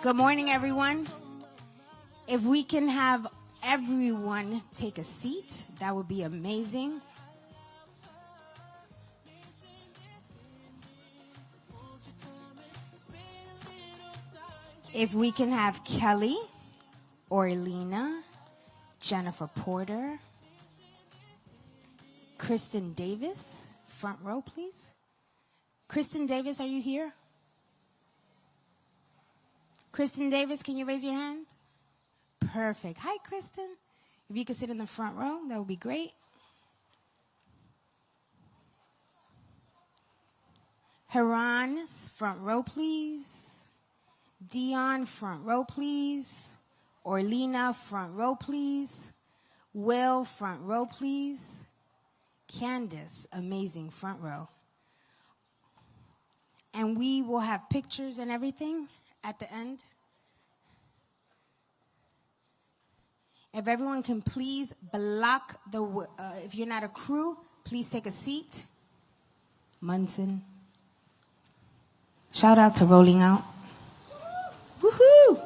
Good morning, everyone. If we can have everyone take a seat, that would be amazing. If we can have Kelly, Orlina, Jennifer Porter, Kristen Davis, front row, please. Kristen Davis, are you here? Kristen Davis, can you raise your hand? Perfect. Hi, Kristen. If you could sit in the front row, that would be great. Haran, front row, please. Dion, front row, please. Orlina, front row, please. Will, front row, please. Candice, amazing, front row. And we will have pictures and everything at the end. If everyone can please block the, if you're not a crew, please take a seat. Munson. Shout out to Rolling Out. Woohoo!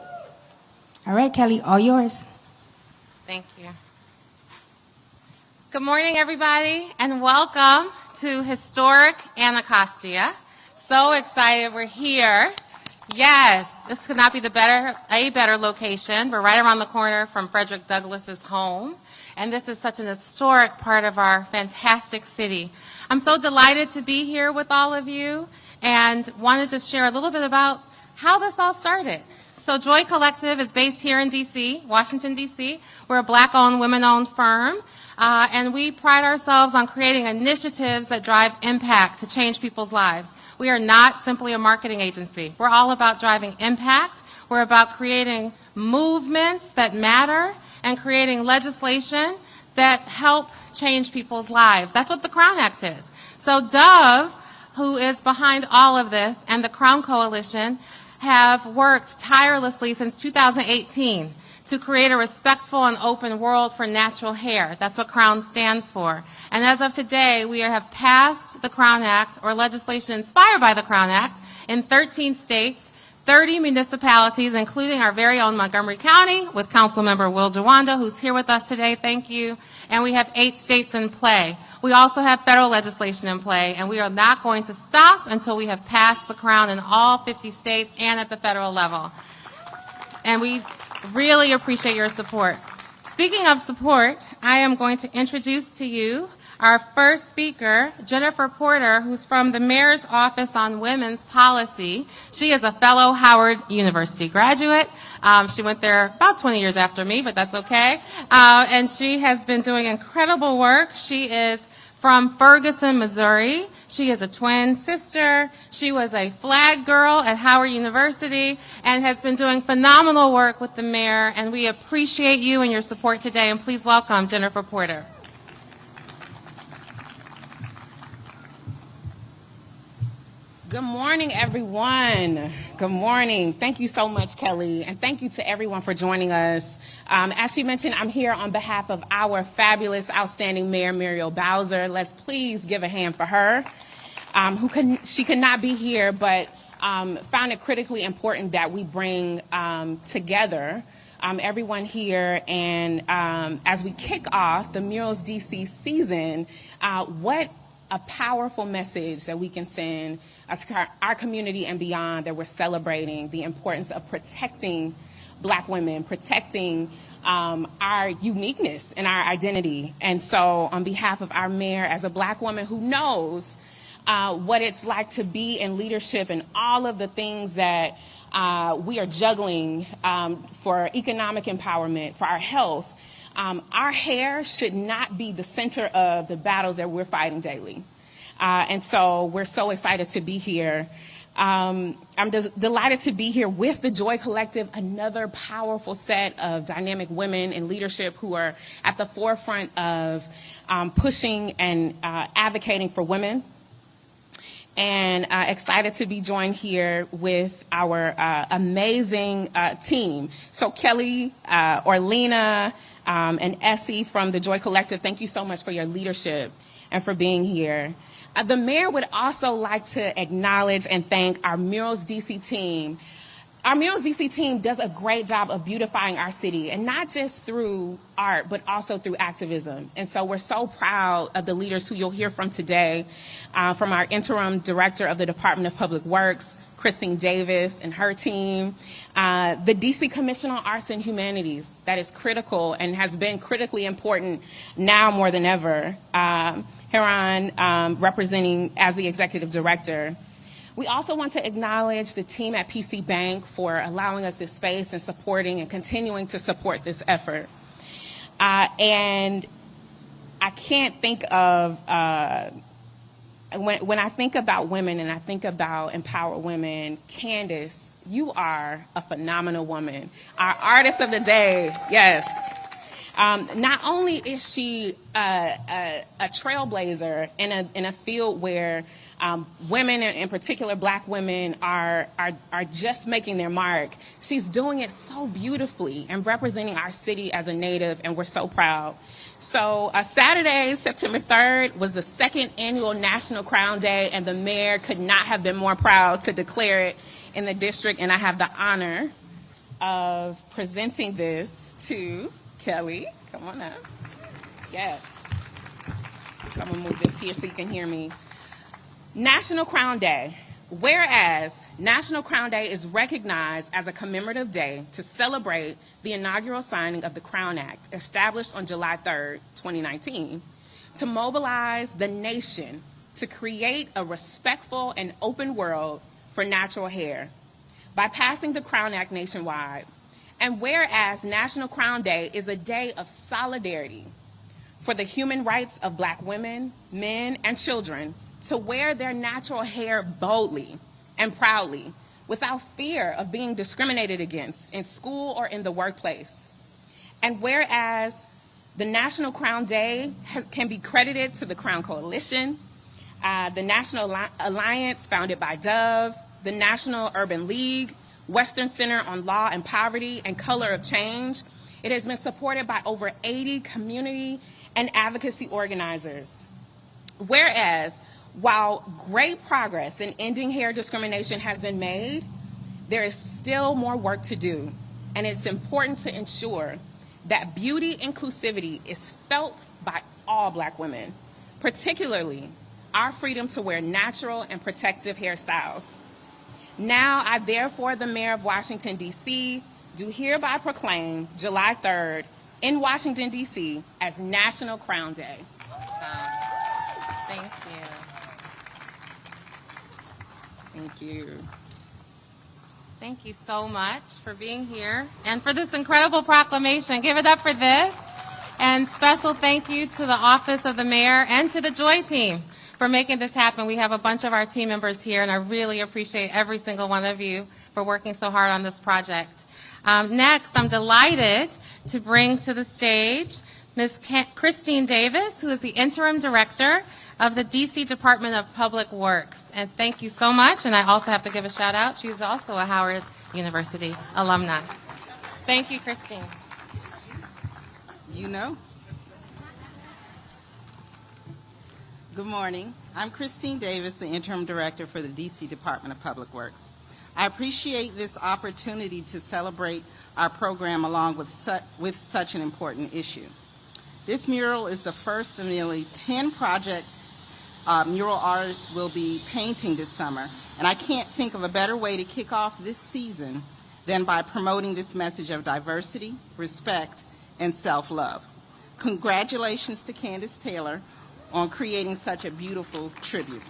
All right, Kelly, all yours. Thank you. Good morning, everybody, and welcome to historic Anacostia. So excited we're here. Yes, this could not be a better location. We're right around the corner from Frederick Douglass's home, and this is such an historic part of our fantastic city. I'm so delighted to be here with all of you, and wanted to share a little bit about how this all started. So Joy Collective is based here in D.C., Washington, D.C. We're a Black-owned, women-owned firm, and we pride ourselves on creating initiatives that drive impact to change people's lives. We are not simply a marketing agency. We're all about driving impact. We're about creating movements that matter and creating legislation that help change people's lives. That's what the Crown Act is. So Dove, who is behind all of this, and the Crown Coalition have worked tirelessly since 2018 to create a respectful and open world for natural hair. That's what Crown stands for. And as of today, we have passed the Crown Act, or legislation inspired by the Crown Act, in 13 states, 30 municipalities, including our very own Montgomery County, with Councilmember Will Jawanda, who's here with us today. Thank you. And we have 8 states in play. We also have federal legislation in play, and we are not going to stop until we have passed the Crown in all 50 states and at the federal level. And we really appreciate your support. Speaking of support, I am going to introduce to you our first speaker, Jennifer Porter, who's from the Mayor's Office on Women's Policy. She is a fellow Howard University graduate. She went there about 20 years after me, but that's okay. And she has been doing incredible work. She is from Ferguson, Missouri. She is a twin sister. She was a flag girl at Howard University and has been doing phenomenal work with the mayor. And we appreciate you and your support today. And please welcome Jennifer Porter. Good morning, everyone. Good morning. Thank you so much, Kelly, and thank you to everyone for joining us. As she mentioned, I'm here on behalf of our fabulous, outstanding Mayor, Muriel Bowser. Let's please give a hand for her. She could not be here, but found it critically important that we bring together everyone here, and as we kick off the Murals DC season, what a powerful message that we can send to our community and beyond, that we're celebrating the importance of protecting Black women, protecting our uniqueness and our identity. And so on behalf of our mayor, as a Black woman who knows what it's like to be in leadership and all of the things that we are juggling for economic empowerment, for our health, our hair should not be the center of the battles that we're fighting daily. And so we're so excited to be here. I'm delighted to be here with the Joy Collective, another powerful set of dynamic women in leadership who are at the forefront of pushing and advocating for women. And excited to be joined here with our amazing team. So Kelly, Orlina, and Essie from the Joy Collective, thank you so much for your leadership and for being here. The mayor would also like to acknowledge and thank our Murals DC team. Our Murals DC team does a great job of beautifying our city, and not just through art, but also through activism. And so we're so proud of the leaders who you'll hear from today, from our interim director of the Department of Public Works, Christine Davis and her team, the DC Commission on Arts and Humanities, that is critical and has been critically important now more than ever. Heron representing as the executive director. We also want to acknowledge the team at PC Bank for allowing us this space and supporting and continuing to support this effort. And I can't think of, when I think about women and I think about empowered women, Candice, you are a phenomenal woman. Our artist of the day, yes. Not only is she a trailblazer in a field where women, in particular Black women, are just making their mark, she's doing it so beautifully and representing our city as a native, and we're so proud. So Saturday, September 3rd, was the second annual National Crown Day, and the mayor could not have been more proud to declare it in the district, and I have the honor of presenting this to Kelly. Come on up. Yes. So I'm going to move this here so you can hear me. National Crown Day. Whereas National Crown Day is recognized as a commemorative day to celebrate the inaugural signing of the Crown Act, established on July 3rd, 2019, to mobilize the nation to create a respectful and open world for natural hair by passing the Crown Act nationwide. And whereas National Crown Day is a day of solidarity for the human rights of Black women, men, and children to wear their natural hair boldly and proudly without fear of being discriminated against in school or in the workplace. And whereas the National Crown Day can be credited to the Crown Coalition, the National Alliance founded by Dove, the National Urban League, Western Center on Law and Poverty, and Color of Change, it has been supported by over 80 community and advocacy organizers. Whereas, while great progress in ending hair discrimination has been made, there is still more work to do, and it's important to ensure that beauty inclusivity is felt by all Black women, particularly our freedom to wear natural and protective hairstyles. Now, I therefore, the Mayor of Washington, D.C., do hereby proclaim July 3rd in Washington, D.C. as National Crown Day. Thank you. Thank you. Thank you so much for being here and for this incredible proclamation. Give it up for this. And special thank you to the Office of the Mayor and to the Joy team for making this happen. We have a bunch of our team members here, and I really appreciate every single one of you for working so hard on this project. Next, I'm delighted to bring to the stage Ms. Christine Davis, who is the Interim Director of the DC Department of Public Works. And thank you so much. And I also have to give a shout out. She's also a Howard University alumni. Thank you, Christine. You know. Good morning. I'm Christine Davis, the Interim Director for the DC Department of Public Works. I appreciate this opportunity to celebrate our program along with such an important issue. This mural is the first of nearly 10 projects mural artists will be painting this summer, and I can't think of a better way to kick off this season than by promoting this message of diversity, respect, and self-love. Congratulations to Candice Taylor on creating such a beautiful tribute.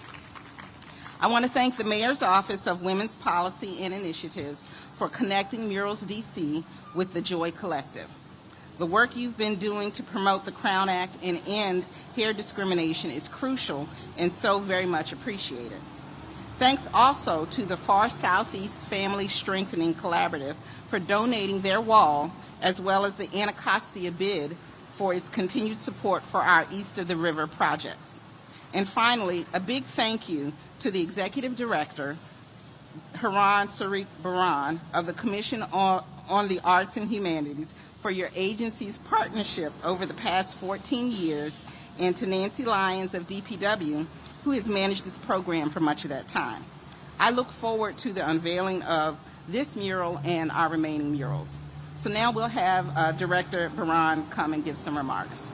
I want to thank the Mayor's Office of Women's Policy and Initiatives for connecting Murals DC with the Joy Collective. The work you've been doing to promote the Crown Act and end hair discrimination is crucial and so very much appreciated. Thanks also to the Far Southeast Family Strengthening Collaborative for donating their wall, as well as the Anacostia bid for its continued support for our East of the River projects. And finally, a big thank you to the Executive Director, Haran Sarik Baran, of the Commission on the Arts and Humanities, for your agency's partnership over the past 14 years, and to Nancy Lyons of DPW, who has managed this program for much of that time. I look forward to the unveiling of this mural and our remaining murals. So now we'll have Director Baran come and give some remarks.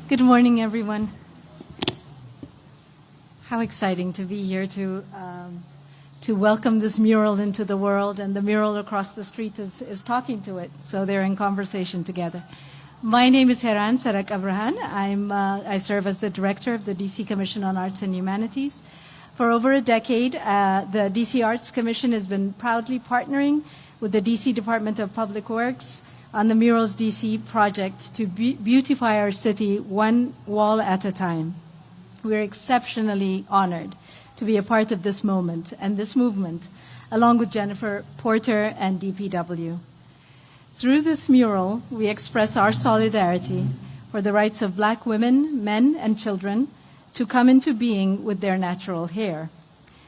Good morning, everyone. How exciting to be here to welcome this mural into the world, and the mural across the street is talking to it, so they're in conversation together. My name is Heran Sarak Abrahan. I serve as the director of the DC Commission on Arts and Humanities. For over a decade, the DC Arts Commission has been proudly partnering with the DC Department of Public Works on the Murals DC project to beautify our city one wall at a time. We're exceptionally honored to be a part of this moment and this movement, along with Jennifer Porter and DPW. Through this mural, we express our solidarity for the rights of Black women, men, and children to come into being with their natural hair.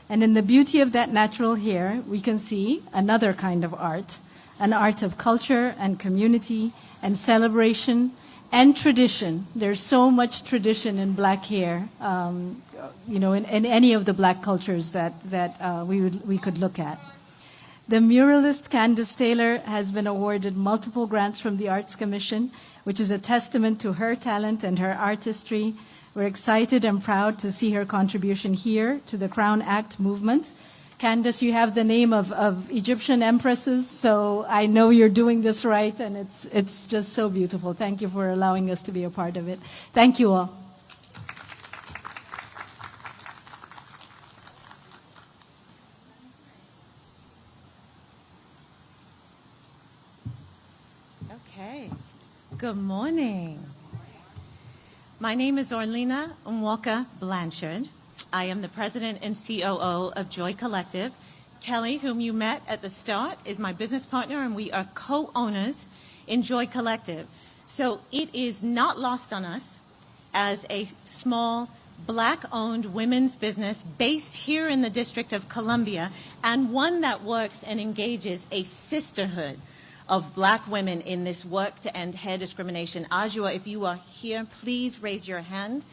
And in the beauty of that natural hair, we can see another kind of art, an art of culture and community and celebration and tradition. There's so much tradition in Black hair, in any of the Black cultures that we could look at. The muralist Candice Taylor has been awarded multiple grants from the Arts Commission, which is a testament to her talent and her artistry. We're excited and proud to see her contribution here to the Crown Act movement. Candice, you have the name of Egyptian empresses, so I know you're doing this right, and it's just so beautiful. Thank you for allowing us to be a part of it. Thank you all. Okay. Good morning. My name is Orlina Blanchard. I am the president and COO of Joy Collective. Kelly, whom you met at the start, is my business partner, and we are co-owners in Joy Collective. So it is not lost on us as a small Black-owned women's business based here in the District of Columbia, and one that works and engages a sisterhood of Black women in this work to end hair discrimination. Ajua, if you are here, please raise your hand,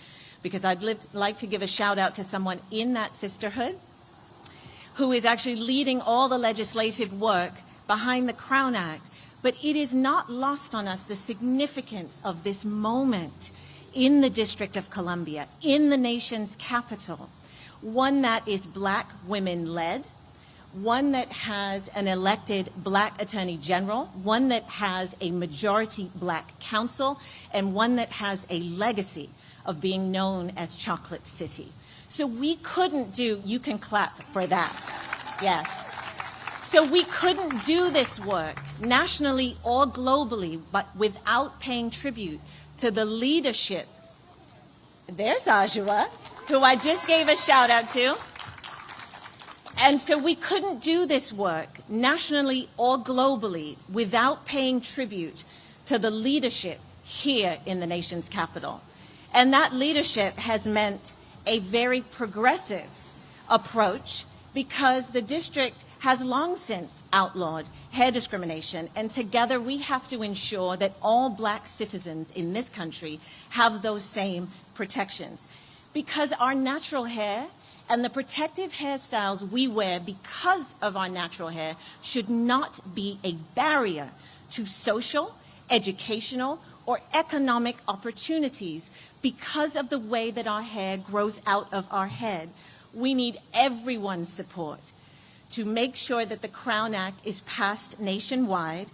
because I'd like to give a shout out to someone in that sisterhood who is actually leading all the legislative work behind the Crown Act. But it is not lost on us the significance of this moment in the District of Columbia, in the nation's capital, one that is Black women-led, one that has an elected Black Attorney General, one that has a majority Black council, and one that has a legacy of being known as Chocolate City. So we couldn't do, you can clap for that, yes. So we couldn't do this work nationally or globally, but without paying tribute to the leadership. There's Ajua, who I just gave a shout out to. And so we couldn't do this work nationally or globally without paying tribute to the leadership here in the nation's capital. And that leadership has meant a very progressive approach, because the district has long since outlawed hair discrimination, and together we have to ensure that all Black citizens in this country have those same protections. Because our natural hair and the protective hairstyles we wear because of our natural hair should not be a barrier to social, educational, or economic opportunities because of the way that our hair grows out of our head. We need everyone's support to make sure that the Crown Act is passed nationwide.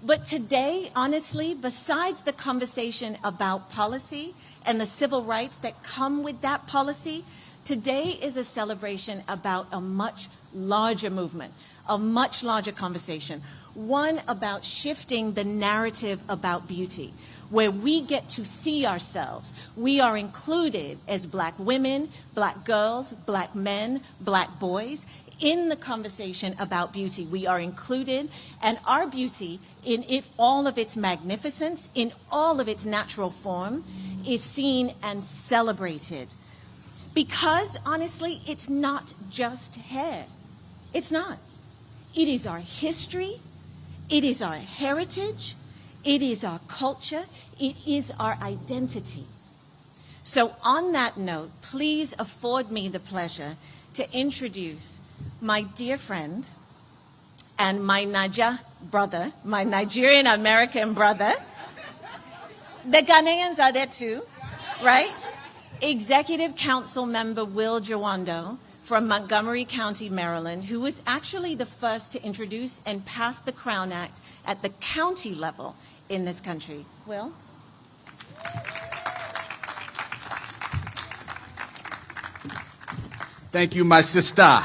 But today, honestly, besides the conversation about policy and the civil rights that come with that policy, today is a celebration about a much larger movement, a much larger conversation, one about shifting the narrative about beauty, where we get to see ourselves. We are included as Black women, Black girls, Black men, Black boys in the conversation about beauty. We are included, and our beauty, in all of its magnificence, in all of its natural form, is seen and celebrated. Because, honestly, it's not just hair. It's not. It is our history. It is our heritage. It is our culture. It is our identity. So on that note, please afford me the pleasure to introduce my dear friend and my Naija brother, my Nigerian-American brother. The Ghanaians are there too, right? Executive Council Member Will Jawando from Montgomery County, Maryland, who was actually the first to introduce and pass the Crown Act at the county level in this country. Will? Thank you, my sister.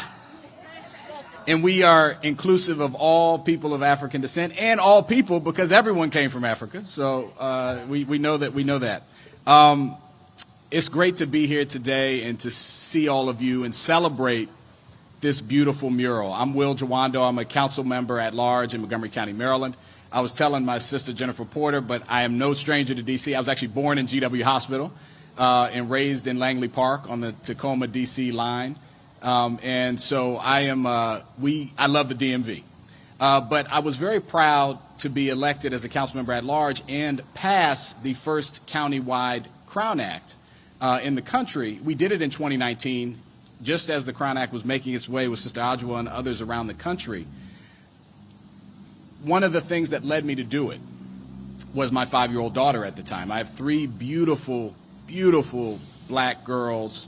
And we are inclusive of all people of African descent and all people because everyone came from Africa. So we know that. It's great to be here today and to see all of you and celebrate this beautiful mural. I'm Will Jawando. I'm a council member at large in Montgomery County, Maryland. I was telling my sister Jennifer Porter, but I am no stranger to D.C. I was actually born in GW Hospital and raised in Langley Park on the Tacoma D.C. line. And so I love the DMV. But I was very proud to be elected as a council member at large and pass the first countywide Crown Act in the country. We did it in 2019, just as the Crown Act was making its way with Sister Ajwa and others around the country. One of the things that led me to do it was my 5-year-old daughter at the time. I have 3 beautiful, beautiful black girls,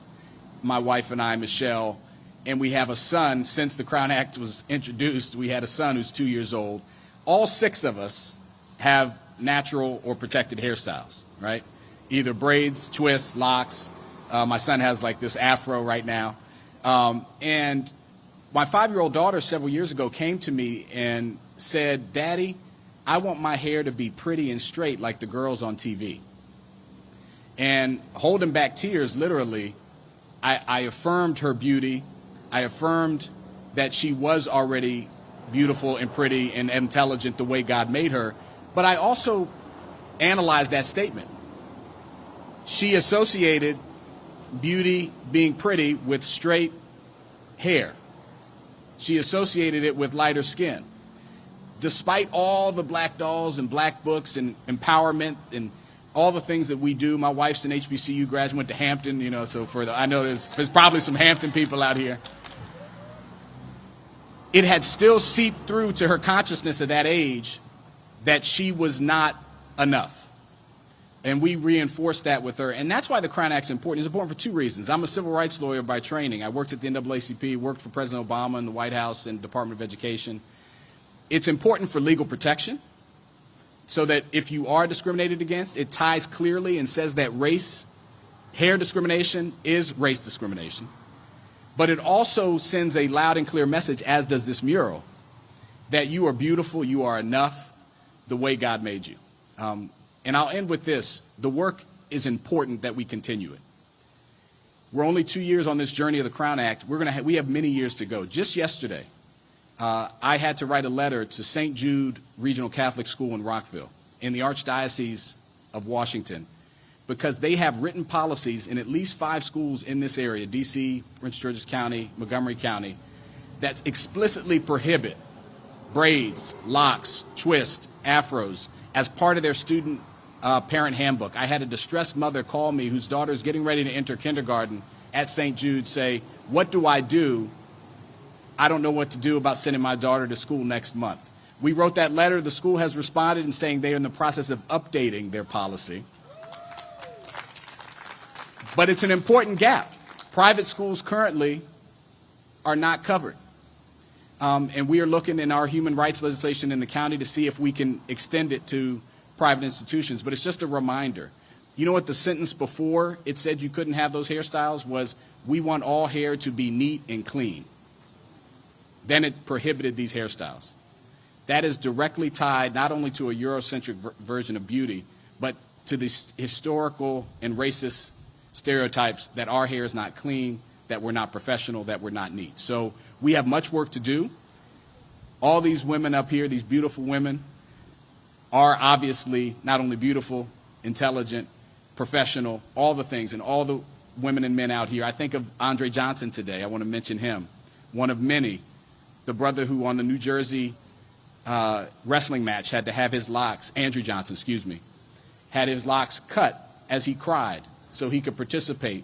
my wife and I, Michelle, and we have a son. Since the Crown Act was introduced, we had a son who's 2 years old. All 6 of us have natural or protected hairstyles, right? Either braids, twists, locks. My son has like this afro right now. And my 5-year-old daughter several years ago came to me and said, "Daddy, I want my hair to be pretty and straight like the girls on TV." And holding back tears, literally, I affirmed her beauty. I affirmed that she was already beautiful and pretty and intelligent the way God made her. But I also analyzed that statement. She associated beauty, being pretty, with straight hair. She associated it with lighter skin. Despite all the black dolls and black books and empowerment and all the things that we do, my wife's an HBCU graduate, went to Hampton, so I know there's probably some Hampton people out here. It had still seeped through to her consciousness at that age that she was not enough. And we reinforced that with her. And that's why the Crown Act is important. It's important for 2 reasons. I'm a civil rights lawyer by training. I worked at the NAACP, worked for President Obama in the White House and Department of Education. It's important for legal protection so that if you are discriminated against, it ties clearly and says that hair discrimination is race discrimination. But it also sends a loud and clear message, as does this mural, that you are beautiful, you are enough the way God made you. And I'll end with this. The work is important that we continue it. We're only 2 years on this journey of the Crown Act. We have many years to go. Just yesterday, I had to write a letter to St. Jude Regional Catholic School in Rockville in the Archdiocese of Washington because they have written policies in at least 5 schools in this area, D.C., Prince George's County, Montgomery County, that explicitly prohibit braids, locks, twists, afros as part of their student parent handbook. I had a distressed mother call me whose daughter is getting ready to enter kindergarten at St. Jude, say, "What do I do? I don't know what to do about sending my daughter to school next month." We wrote that letter. The school has responded and saying they are in the process of updating their policy. But it's an important gap. Private schools currently are not covered. And we are looking in our human rights legislation in the county to see if we can extend it to private institutions. But it's just a reminder. You know what the sentence before it said you couldn't have those hairstyles was, "We want all hair to be neat and clean." Then it prohibited these hairstyles. That is directly tied not only to a Eurocentric version of beauty, but to the historical and racist stereotypes that our hair is not clean, that we're not professional, that we're not neat. So we have much work to do. All these women up here, these beautiful women, are obviously not only beautiful, intelligent, professional, all the things, and all the women and men out here. I think of Andre Johnson today. I want to mention him, one of many, the brother who on the New Jersey wrestling match had to have his locks, Andrew Johnson, excuse me, had his locks cut as he cried so he could participate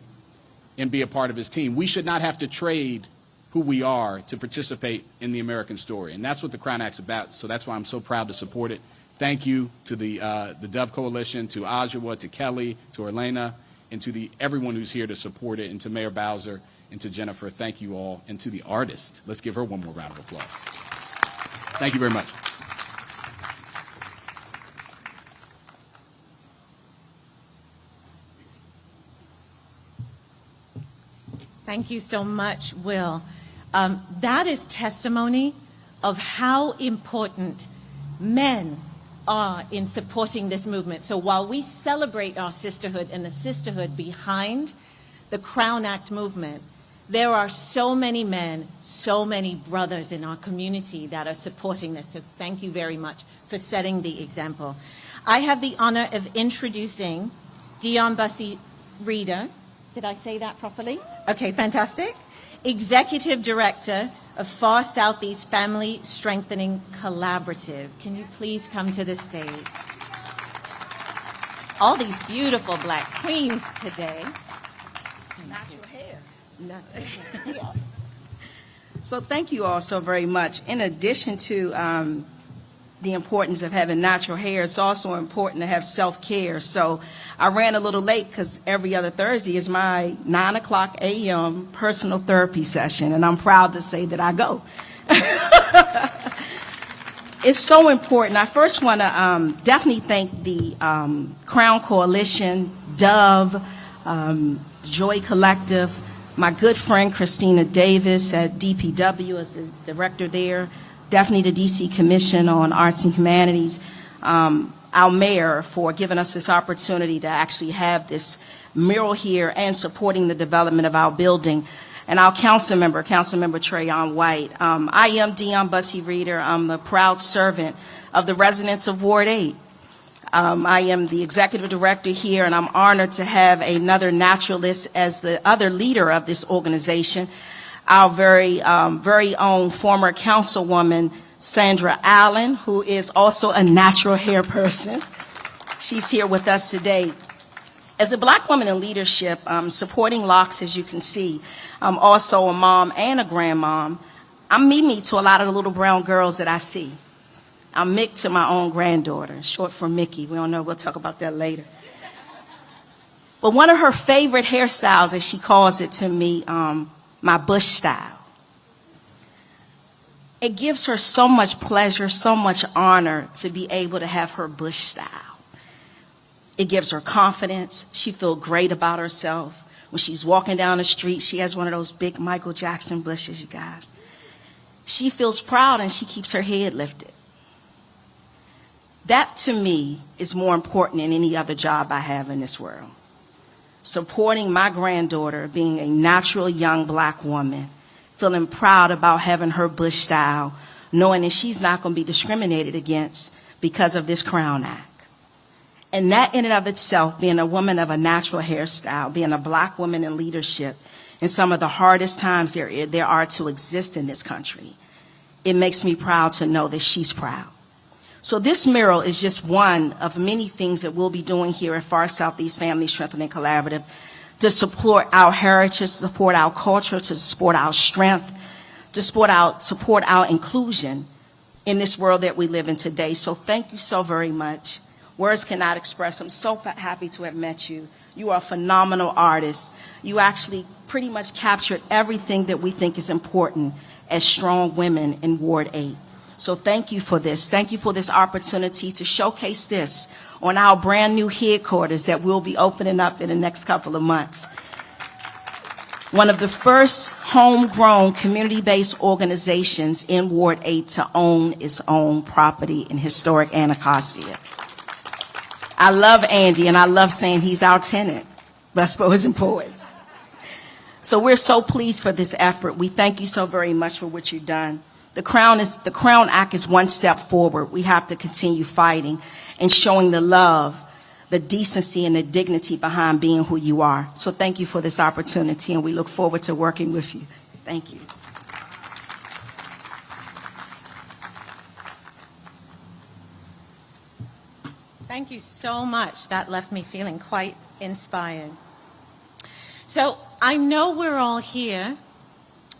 and be a part of his team. We should not have to trade who we are to participate in the American story. And that's what the Crown Act's about. So that's why I'm so proud to support it. Thank you to the Dove Coalition, to Ajwa, to Kelly, to Orlina, and to everyone who's here to support it, and to Mayor Bowser and to Jennifer. Thank you all. And to the artist. Let's give her one more round of applause. Thank you very much. Thank you so much, Will. That is testimony of how important men are in supporting this movement. So while we celebrate our sisterhood and the sisterhood behind the Crown Act movement, there are so many men, so many brothers in our community that are supporting this. So thank you very much for setting the example. I have the honor of introducing Dion Bussey Reader. Did I say that properly? Okay, fantastic. Executive Director of Far Southeast Family Strengthening Collaborative. Can you please come to the stage? All these beautiful black queens today. Natural hair. Yeah. So thank you all so very much. In addition to the importance of having natural hair, it's also important to have self-care. So I ran a little late because every other Thursday is my 9 o'clock a.m. personal therapy session, and I'm proud to say that I go. It's so important. I first want to definitely thank the Crown Coalition, Dove, Joy Collective, my good friend Christina Davis at DPW as the director there, definitely the DC Commission on Arts and Humanities, our mayor for giving us this opportunity to actually have this mural here and supporting the development of our building, and our council member Trayon White. I am Dion Bussey Reader. I'm a proud servant of the residents of Ward 8. I am the executive director here, and I'm honored to have another naturalist as the other leader of this organization, our very own former councilwoman, Sandra Allen, who is also a natural hair person. She's here with us today. As a black woman in leadership, supporting locks, as you can see, I'm also a mom and a grandmom. I'm Mimi to a lot of the little brown girls that I see. I'm Mick to my own granddaughter, short for Mickey. We don't know, we'll talk about that later. But one of her favorite hairstyles, as she calls it to me, my bush style. It gives her so much pleasure, so much honor to be able to have her bush style. It gives her confidence. She feels great about herself. When she's walking down the street, she has one of those big Michael Jackson bushes, you guys. She feels proud and she keeps her head lifted. That, to me, is more important than any other job I have in this world. Supporting my granddaughter, being a natural young black woman, feeling proud about having her bush style, knowing that she's not going to be discriminated against because of this Crown Act. And that in and of itself, being a woman of a natural hairstyle, being a black woman in leadership, in some of the hardest times there are to exist in this country, it makes me proud to know that she's proud. So this mural is just one of many things that we'll be doing here at Far Southeast Family Strengthening Collaborative to support our heritage, to support our culture, to support our strength, to support our inclusion in this world that we live in today. So thank you so very much. Words cannot express. I'm so happy to have met you. You are a phenomenal artist. You actually pretty much captured everything that we think is important as strong women in Ward 8. So thank you for this. Thank you for this opportunity to showcase this on our brand new headquarters that we'll be opening up in the next couple of months. One of the first homegrown community-based organizations in Ward 8 to own its own property in historic Anacostia. I love Andy and I love saying he's our tenant, Bus Poets and Poets. So we're so pleased for this effort. We thank you so very much for what you've done. The Crown Act is one step forward. We have to continue fighting and showing the love, the decency, and the dignity behind being who you are. So thank you for this opportunity, and we look forward to working with you. Thank you. Thank you so much. That left me feeling quite inspired. So I know we're all here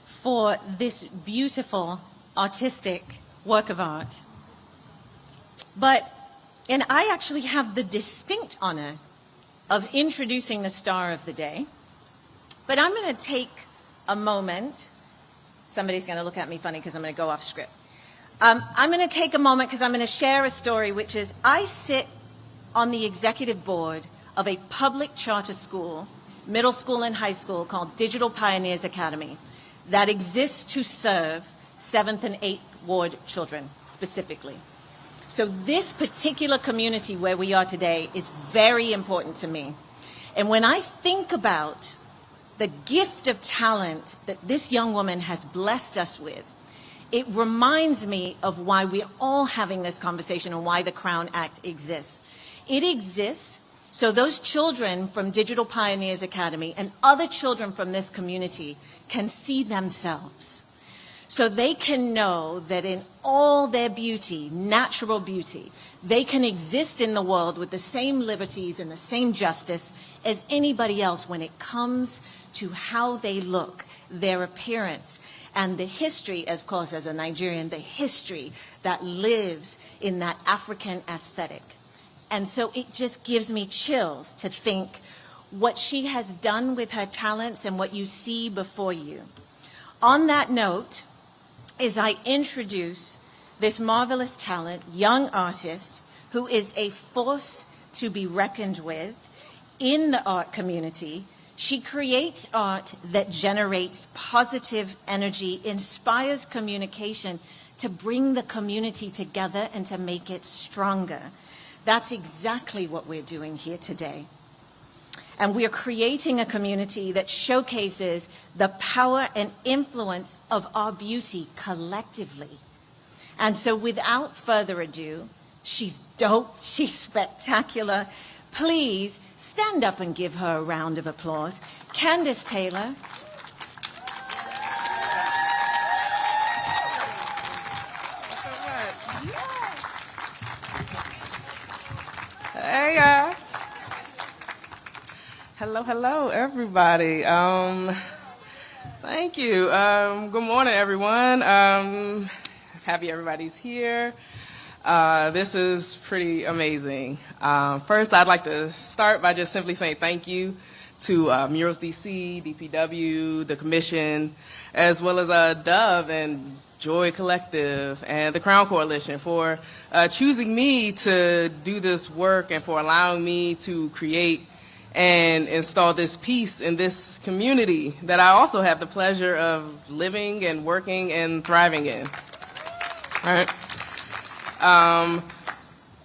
for this beautiful artistic work of art. And I actually have the distinct honor of introducing the star of the day. But I'm going to take a moment. Somebody's going to look at me funny because I'm going to go off script. I'm going to take a moment because I'm going to share a story, which is I sit on the executive board of a public charter school, middle school and high school, called Digital Pioneers Academy, that exists to serve 7th and 8th Ward children specifically. So this particular community where we are today is very important to me. And when I think about the gift of talent that this young woman has blessed us with, it reminds me of why we're all having this conversation and why the Crown Act exists. It exists so those children from Digital Pioneers Academy and other children from this community can see themselves. So they can know that in all their beauty, natural beauty, they can exist in the world with the same liberties and the same justice as anybody else when it comes to how they look, their appearance, and the history, of course, as a Nigerian, the history that lives in that African aesthetic. And so it just gives me chills to think what she has done with her talents and what you see before you. On that note, as I introduce this marvelous talent, young artist, who is a force to be reckoned with in the art community. She creates art that generates positive energy, inspires communication to bring the community together and to make it stronger. That's exactly what we're doing here today. And we are creating a community that showcases the power and influence of our beauty collectively. And so without further ado, she's dope, she's spectacular. Please stand up and give her a round of applause. Candice Taylor. Hey, hello, everybody. Thank you. Good morning, everyone. Happy everybody's here. This is pretty amazing. First, I'd like to start by just simply saying thank you to Murals DC, DPW, the Commission, as well as Dove and Joy Collective and the Crown Coalition for choosing me to do this work and for allowing me to create and install this piece in this community that I also have the pleasure of living and working and thriving in. All right.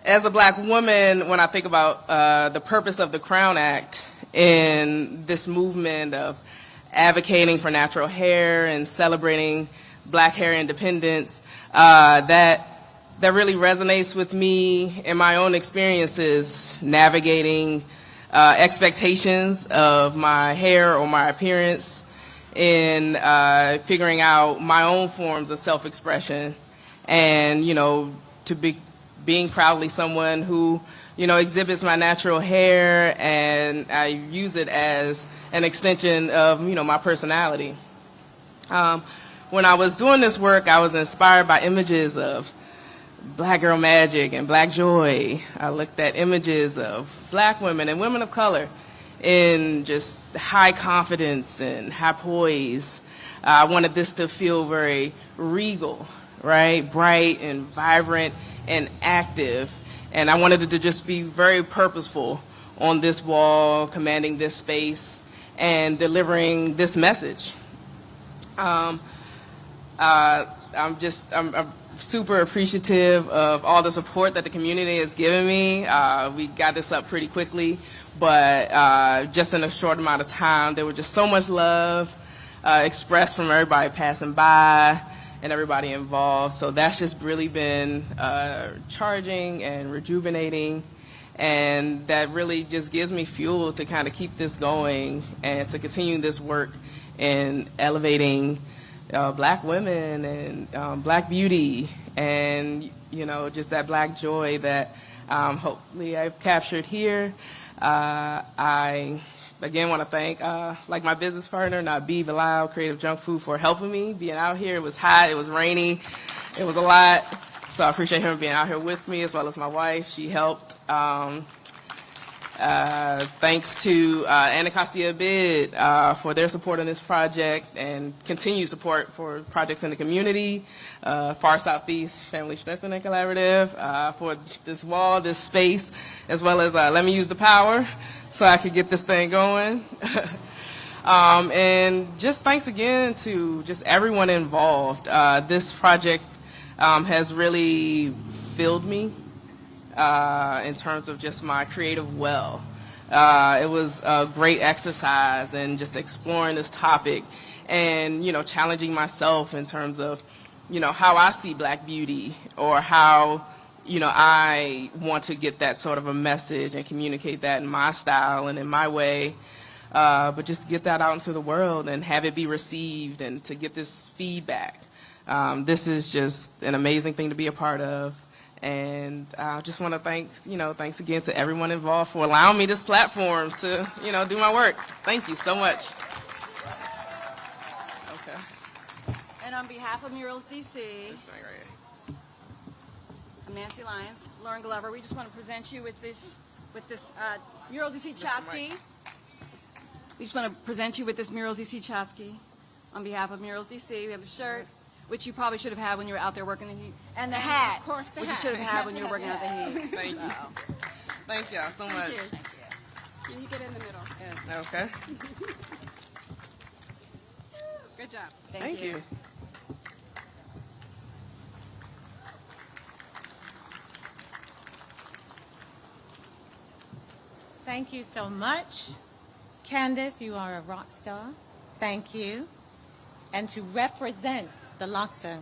As a black woman, when I think about the purpose of the Crown Act in this movement of advocating for natural hair and celebrating black hair independence, that really resonates with me in my own experiences navigating expectations of my hair or my appearance, in figuring out my own forms of self-expression, and being proudly someone who exhibits my natural hair, and I use it as an extension of my personality. When I was doing this work, I was inspired by images of Black girl magic and Black joy. I looked at images of Black women and women of color in just high confidence and high poise. I wanted this to feel very regal, right? Bright and vibrant and active. And I wanted it to just be very purposeful on this wall, commanding this space, and delivering this message. I'm super appreciative of all the support that the community has given me. We got this up pretty quickly, but just in a short amount of time, there was just so much love expressed from everybody passing by and everybody involved. So that's just really been charging and rejuvenating, and that really just gives me fuel to kind of keep this going and to continue this work in elevating Black women and Black beauty, and just that Black joy that hopefully I've captured here. I, again, want to thank, like my business partner, Nabi Bilal, Creative Junk Food, for helping me being out here. It was hot, it was rainy, it was a lot. So I appreciate him being out here with me, as well as my wife. She helped. Thanks to Anacostia Bid for their support on this project and continued support for projects in the community. Far Southeast Family Strengthening Collaborative for this wall, this space, as well as Let Me Use the Power so I could get this thing going. And just thanks again to just everyone involved. This project has really filled me in terms of just my creative well. It was a great exercise in just exploring this topic and, challenging myself in terms of, how I see Black beauty or how, I want to get that sort of a message and communicate that in my style and in my way, but just get that out into the world and have it be received and to get this feedback. This is just an amazing thing to be a part of. And I just want to thanks again to everyone involved for allowing me this platform to, do my work. Thank you so much. Okay. And on behalf of Murals DC, This thing right here. I'm Nancy Lyons, Lauren Glover. We just want to present you with this Murals DC Chatsky. We just want to present you with this Murals DC Chatsky. On behalf of Murals DC, we have a shirt, which you probably should have had when you were out there working the heat, and the hat, of course, which you should have had when you were working out the heat. Thank you. Thank y'all so much. Thank you. Can you get in the middle? Good. Okay. Good job. Thank you. Thank you so much. Candice, you are a rock star. Thank you. And to represent the LOXA,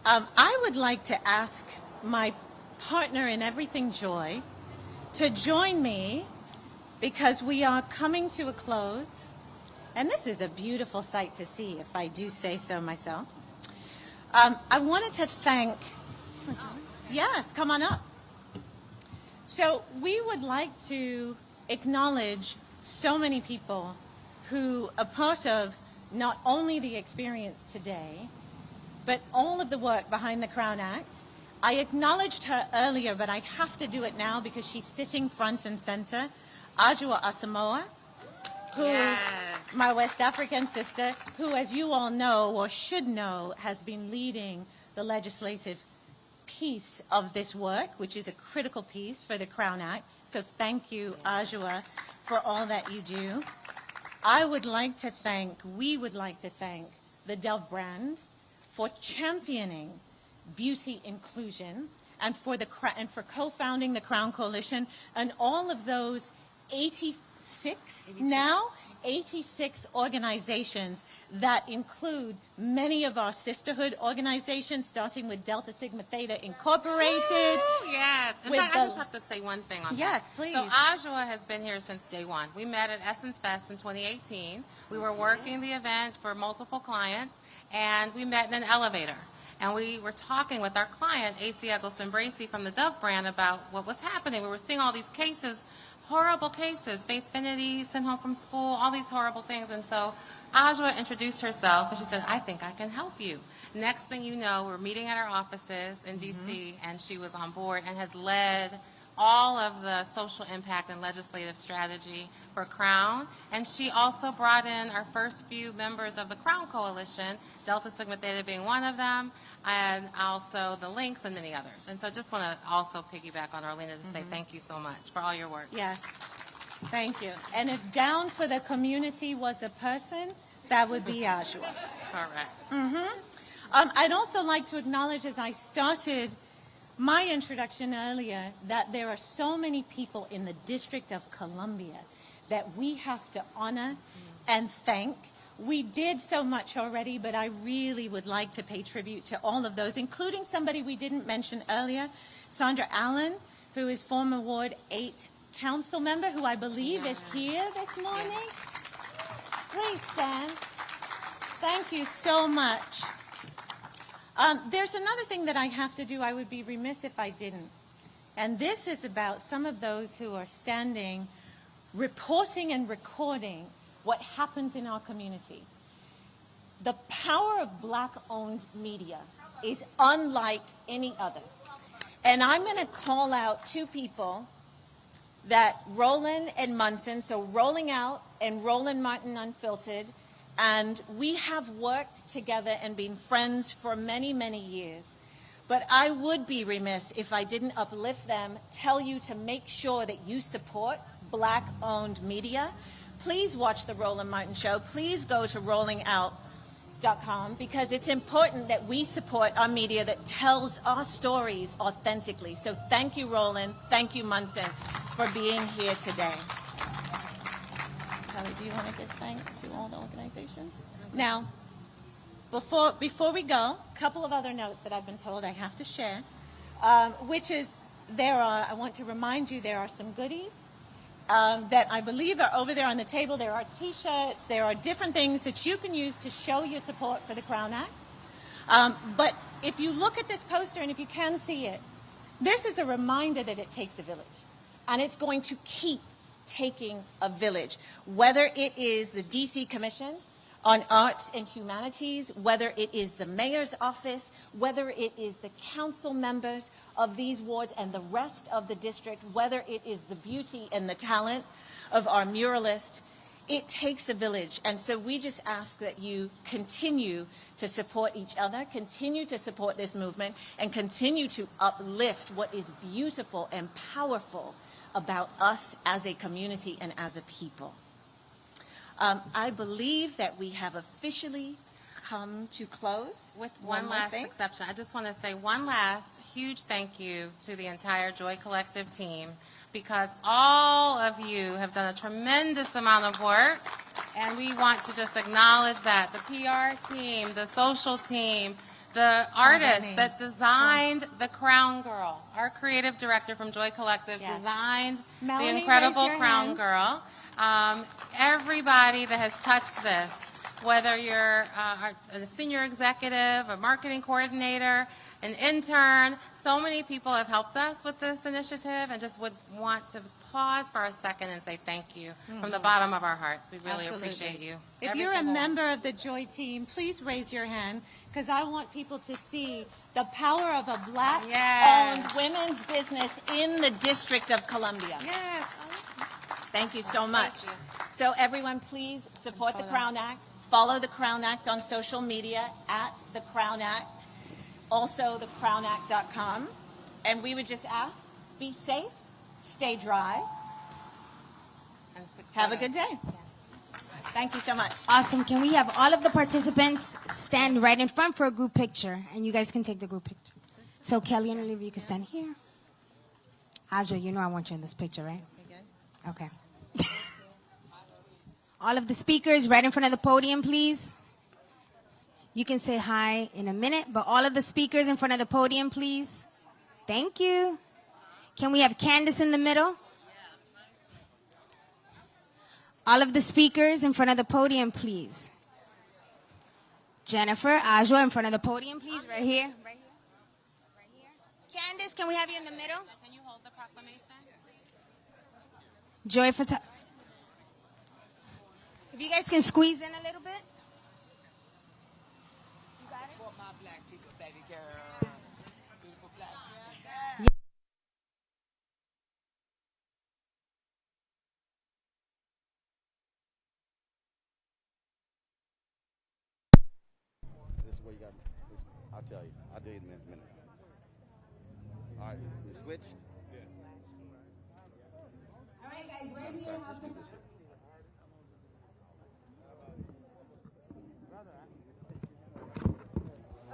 I would like to ask my partner in everything, Joy, to join me because we are coming to a close. And this is a beautiful sight to see, if I do say so myself. I wanted to thank, yes, come on up. So we would like to acknowledge so many people who are part of not only the experience today, but all of the work behind the Crown Act. I acknowledged her earlier, but I have to do it now because she's sitting front and center. Ajua Asamoah, who, my West African sister, who, as you all know or should know, has been leading the legislative piece of this work, which is a critical piece for the Crown Act. So thank you, Ajua, for all that you do. We would like to thank the Dove brand for championing beauty inclusion and for co-founding the Crown Coalition and all of those 86 organizations that include many of our sisterhood organizations, starting with Delta Sigma Theta Incorporated. Ooh, yes. In fact, I just have to say one thing on that. Yes, please. So Ajua has been here since day one. We met at Essence Fest in 2018. We were working the event for multiple clients, and we met in an elevator. And we were talking with our client, A.C. Eggleston-Bracey from the Dove brand, about what was happening. We were seeing all these cases, horrible cases, Faith Finity, sent home from school, all these horrible things. And so Ajua introduced herself, and she said, I think I can help you. Next thing you know, we're meeting at our offices in D.C., and she was on board and has led all of the social impact and legislative strategy for Crown. And she also brought in our first few members of the Crown Coalition, Delta Sigma Theta being one of them, and also the Links and many others. And so just want to also piggyback on Orlina to say thank you so much for all your work. Yes, thank you. And if down for the community was a person, that would be Ajua. Correct. I'd also like to acknowledge, as I started my introduction earlier, that there are so many people in the District of Columbia that we have to honor and thank. We did so much already, but I really would like to pay tribute to all of those, including somebody we didn't mention earlier, Sandra Allen, who is former Ward 8 council member, who I believe is here this morning. Please stand. Thank you so much. There's another thing that I have to do. I would be remiss if I didn't. And this is about some of those who are standing, reporting and recording what happens in our community. The power of Black-owned media is unlike any other. And I'm going to call out two people that Roland and Munson, so Rolling Out and Roland Martin Unfiltered, and we have worked together and been friends for many, many years. But I would be remiss if I didn't uplift them, tell you to make sure that you support Black-owned media. Please watch the Roland Martin Show. Please go to rollingout.com, because it's important that we support our media that tells our stories authentically. So thank you, Roland. Thank you, Munson, for being here today. Kelly, do you want to give thanks to all the organizations? Now, before we go, a couple of other notes that I've been told I have to share, which is I want to remind you there are some goodies that I believe are over there on the table. There are T-shirts. There are different things that you can use to show your support for the Crown Act. But if you look at this poster and if you can see it, this is a reminder that it takes a village. And it's going to keep taking a village, whether it is the D.C. Commission on Arts and Humanities, whether it is the mayor's office, whether it is the council members of these wards and the rest of the district, whether it is the beauty and the talent of our muralists. It takes a village. And so we just ask that you continue to support each other, continue to support this movement, and continue to uplift what is beautiful and powerful about us as a community and as a people. I believe that we have officially come to close. With one last exception, I just want to say one last huge thank you to the entire Joy Collective team, because all of you have done a tremendous amount of work, and we want to just acknowledge that. The PR team, the social team, the artist that designed the Crown Girl, our creative director from Joy Collective designed Melanie, the incredible raise your Crown hand. Girl. Everybody that has touched this, whether you're a senior executive, a marketing coordinator, an intern, so many people have helped us with this initiative, and just would want to pause for a second and say thank you from the bottom of our hearts. We really Absolutely. appreciate you. If Every you're a single one. member of the Joy team, please raise your hand, because I want people to see the power of a Black-owned women's business in the District of Columbia. Yes. Thank you so much. Thank you. So everyone, please support the Crown Act. Follow the Crown Act on social media at the Crown Act. Also, thecrownact.com. And we would just ask, be safe, stay dry. Have a good day. Thank you so much. Awesome. Can we have all of the participants stand right in front for a group picture? And you guys can take the group picture. So Kelly and Olivia, you can stand here. Aja, you know I want you in this picture, right? Okay. All of the speakers right in front of the podium, please. You can say hi in a minute, but all of the speakers in front of the podium, please. Thank you. Can we have Candice in the middle? All of the speakers in front of the podium, please. Jennifer, Aja, in front of the podium, please. Right here. Right here. Right here. Candice, can we have you in the middle? Can you hold the proclamation? Joy Photo. If you guys can squeeze in a little bit. You got it? For my black people, baby girl. Beautiful black girl. This is where you got. I'll tell you. I'll tell you in a minute. All right, we switched. All right, guys, right here.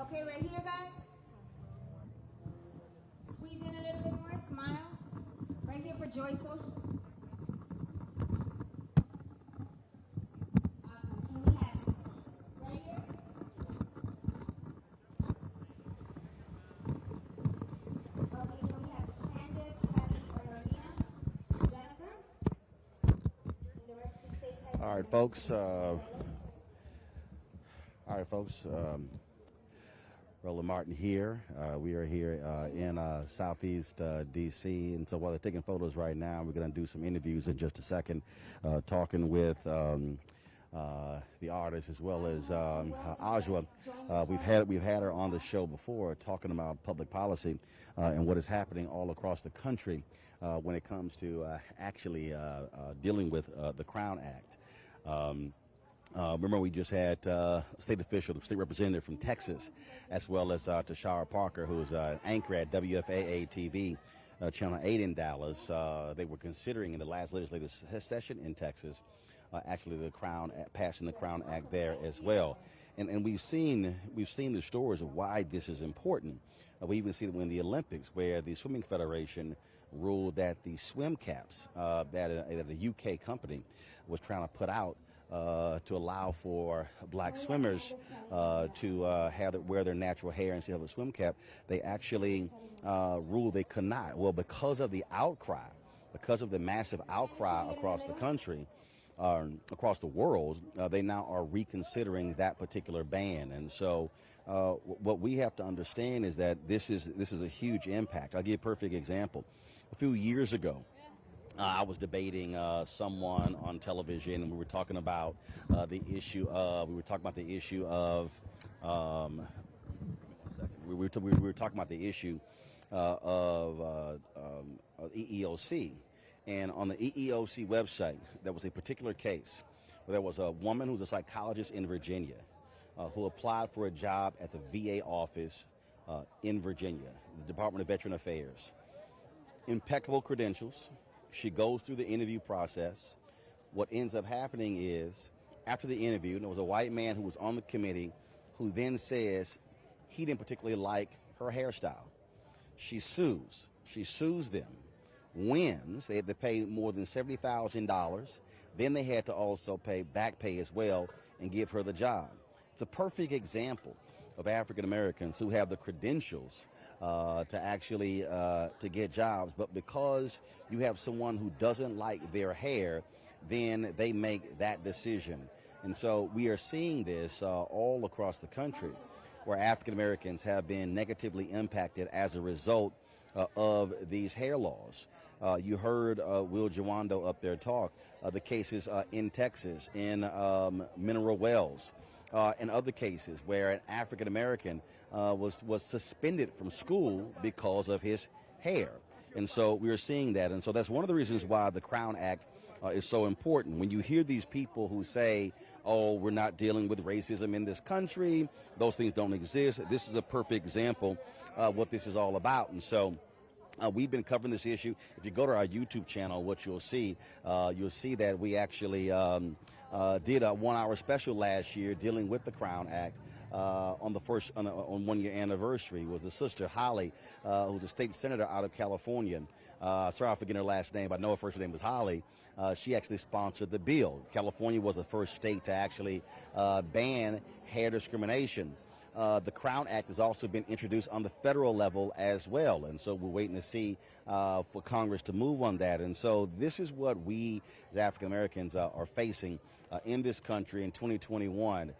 Okay, right here, guys. Squeeze in a little bit more. Smile. Right here for Joy Social. Awesome. Can we have right here? Okay, can we have Candice, Kelly, Orlina, Jennifer? And the rest of the state type. All right, folks. Roland Martin here. We are here in Southeast D.C. And so while they're taking photos right now, we're going to do some interviews in just a second, talking with the artist as well as Ajwa. We've had her on the show before talking about public policy and what is happening all across the country when it comes to actually dealing with the Crown Act. Remember, we just had state official, the state representative from Texas, as well as Tashara Parker, who's an anchor at WFAA TV, Channel 8 in Dallas. They were considering in the last legislative session in Texas, actually passing the Crown Act there as well. And we've seen the stories of why this is important. We even see it in the Olympics, where the Swimming Federation ruled that the swim caps that a UK company was trying to put out to allow for black swimmers to wear their natural hair instead of a swim cap, they actually ruled they could not. Well, because of the outcry, because of the massive outcry across the country, across the world, they now are reconsidering that particular ban. And so what we have to understand is that this is a huge impact. I'll give you a perfect example. A few years ago, I was debating someone on television, and we were talking about the issue of we were talking about the issue of EEOC. And on the EEOC website, there was a particular case where there was a woman who's a psychologist in Virginia who applied for a job at the VA office in Virginia, the Department of Veteran Affairs. Impeccable credentials. She goes through the interview process. What ends up happening is, after the interview, there was a white man who was on the committee who then says he didn't particularly like her hairstyle. She sues them, wins. They had to pay more than $70,000. Then they had to also pay back pay as well and give her the job. It's a perfect example of African Americans who have the credentials to actually to get jobs, but because you have someone who doesn't like their hair, then they make that decision. And so we are seeing this all across the country, where African Americans have been negatively impacted as a result of these hair laws. You heard Will Jawando up there talk the cases in Texas, in Mineral Wells, and other cases where an African American was suspended from school because of his hair. And so we are seeing that. And so that's one of the reasons why the Crown Act is so important. When you hear these people who say, oh, we're not dealing with racism in this country, those things don't exist, this is a perfect example of what this is all about. And so we've been covering this issue. If you go to our YouTube channel, what you'll see that we actually did a 1 hour special last year dealing with the Crown Act. On 1 year anniversary was the sister Holly, who's a state senator out of California. Sorry, I'm forgetting her last name, but I know her first name was Holly. She actually sponsored the bill. California was the first state to actually ban hair discrimination. The Crown Act has also been introduced on the federal level as well, and so we're waiting to see for Congress to move on that. And so this is what we as African Americans are facing in this country in 2021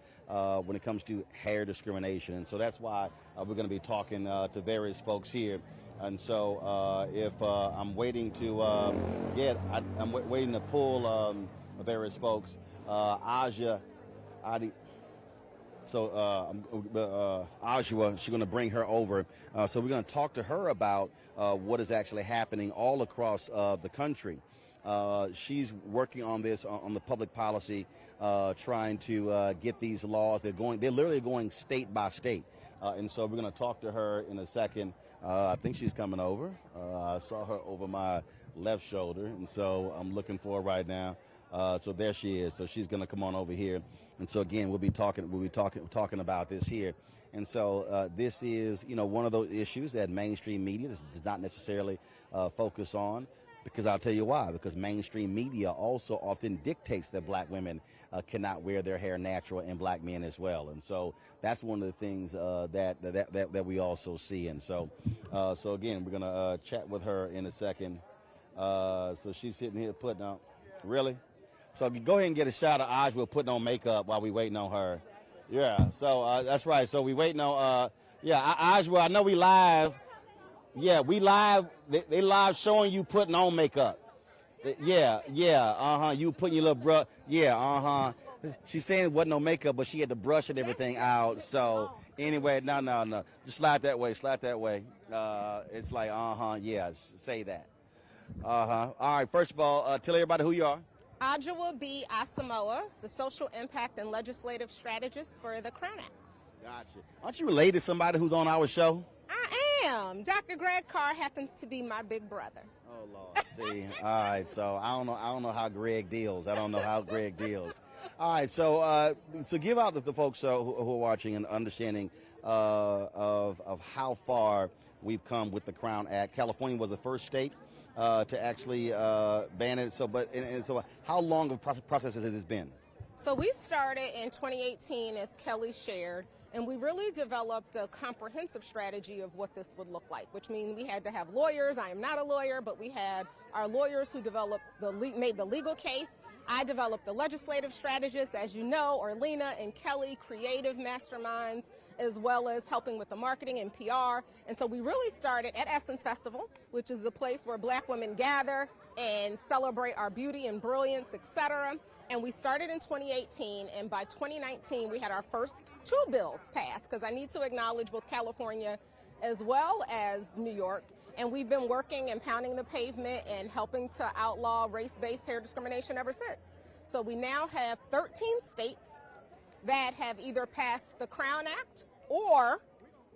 when it comes to hair discrimination. And so that's why we're going to be talking to various folks here. And so if I'm waiting to I'm waiting to pull various folks. Aja, Adi. So Ajwa, she's going to bring her over. So we're going to talk to her about what is actually happening all across the country. She's working on this, on the public policy, trying to get these laws. They're literally going state by state. And so we're going to talk to her in a second. I think she's coming over. I saw her over my left shoulder, and so I'm looking for her right now. So there she is. So she's going to come on over here. And so again, we'll be talking about this here. And so this is, one of those issues that mainstream media does not necessarily focus on, because I'll tell you why. Because mainstream media also often dictates that black women cannot wear their hair natural, and black men as well. And so that's one of the things that we also see. And so again, we're going to chat with her in a second. So she's sitting here putting on, really? So you go ahead and get a shot of Ajwa putting on makeup while we waiting on her. Yeah, so that's right. So we waiting on Yeah, Ajwa, I know we live. Yeah, we live. They live showing you putting on makeup. Yeah, you putting your little brush. Yeah, She's saying it wasn't no makeup, but she had to brush and everything out. So anyway, no. Just slide that way. It's like, yeah, say that. All right, first of all, tell everybody who you are. Ajwa B. Asamoah, the social impact and legislative strategist for the Crown Act. Gotcha. Aren't you related to somebody who's on our show? I am. Dr. Greg Carr happens to be my big brother. Oh Lord. See, all right. So I don't know how Greg deals. All right. So give out the folks who are watching an understanding of how far we've come with the Crown Act. California was the first state to actually ban it. So how long of a process has this been? So we started in 2018, as Kelly shared, and we really developed a comprehensive strategy of what this would look like, which means we had to have lawyers. I am not a lawyer, but we had our lawyers who developed made the legal case. I developed the legislative strategists, as you know, Orlina and Kelly, creative masterminds, as well as helping with the marketing and PR. And so we really started at Essence Festival, which is the place where Black women gather and celebrate our beauty and brilliance, etc. And we started in 2018, and by 2019, we had our first 2 bills passed, because I need to acknowledge both California as well as New York. And we've been working and pounding the pavement and helping to outlaw race-based hair discrimination ever since. So we now have 13 states that have either passed the Crown Act or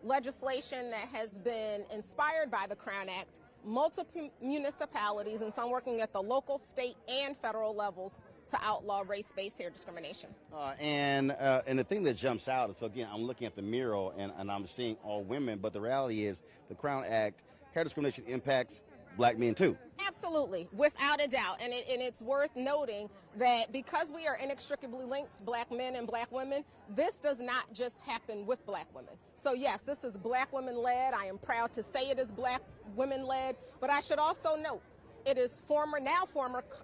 legislation that has been inspired by the Crown Act, multiple municipalities, and some working at the local, state, and federal levels to outlaw race-based hair discrimination. And the thing that jumps out is, so again, I'm looking at the mural and I'm seeing all women, but the reality is the Crown Act, hair discrimination impacts Black men too. Absolutely, without a doubt. And it's worth noting that because we are inextricably linked, Black men and Black women, this does not just happen with Black women. So yes, this is Black women-led. I am proud to say it is Black women-led, but I should also note it is former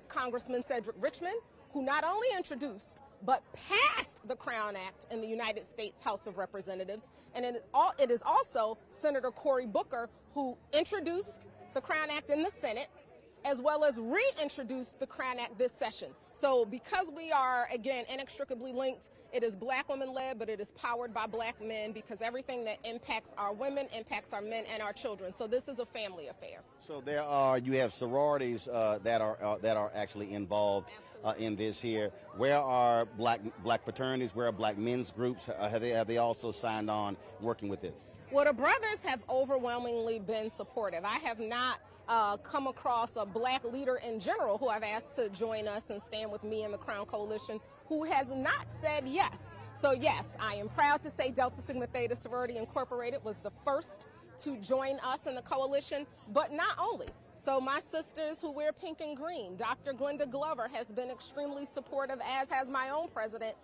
Congressman Cedric Richmond, who not only introduced but passed the Crown Act in the United States House of Representatives. And it is also Senator Cory Booker, who introduced the Crown Act in the Senate, as well as reintroduced the Crown Act this session. So because we are, again, inextricably linked, it is Black women-led, but it is powered by Black men, because everything that impacts our women impacts our men and our children. So this is a family affair. So you have sororities that are actually involved in this here. Where are black fraternities? Where are Black men's groups? Have they also signed on working with this? Well, the brothers have overwhelmingly been supportive. I have not come across a Black leader in general who I've asked to join us and stand with me and the Crown Coalition who has not said yes. So yes, I am proud to say Delta Sigma Theta Sorority Incorporated was the first to join us in the coalition, but not only. So my sisters who wear pink and green, Dr. Glenda Glover has been extremely supportive, as has my own president,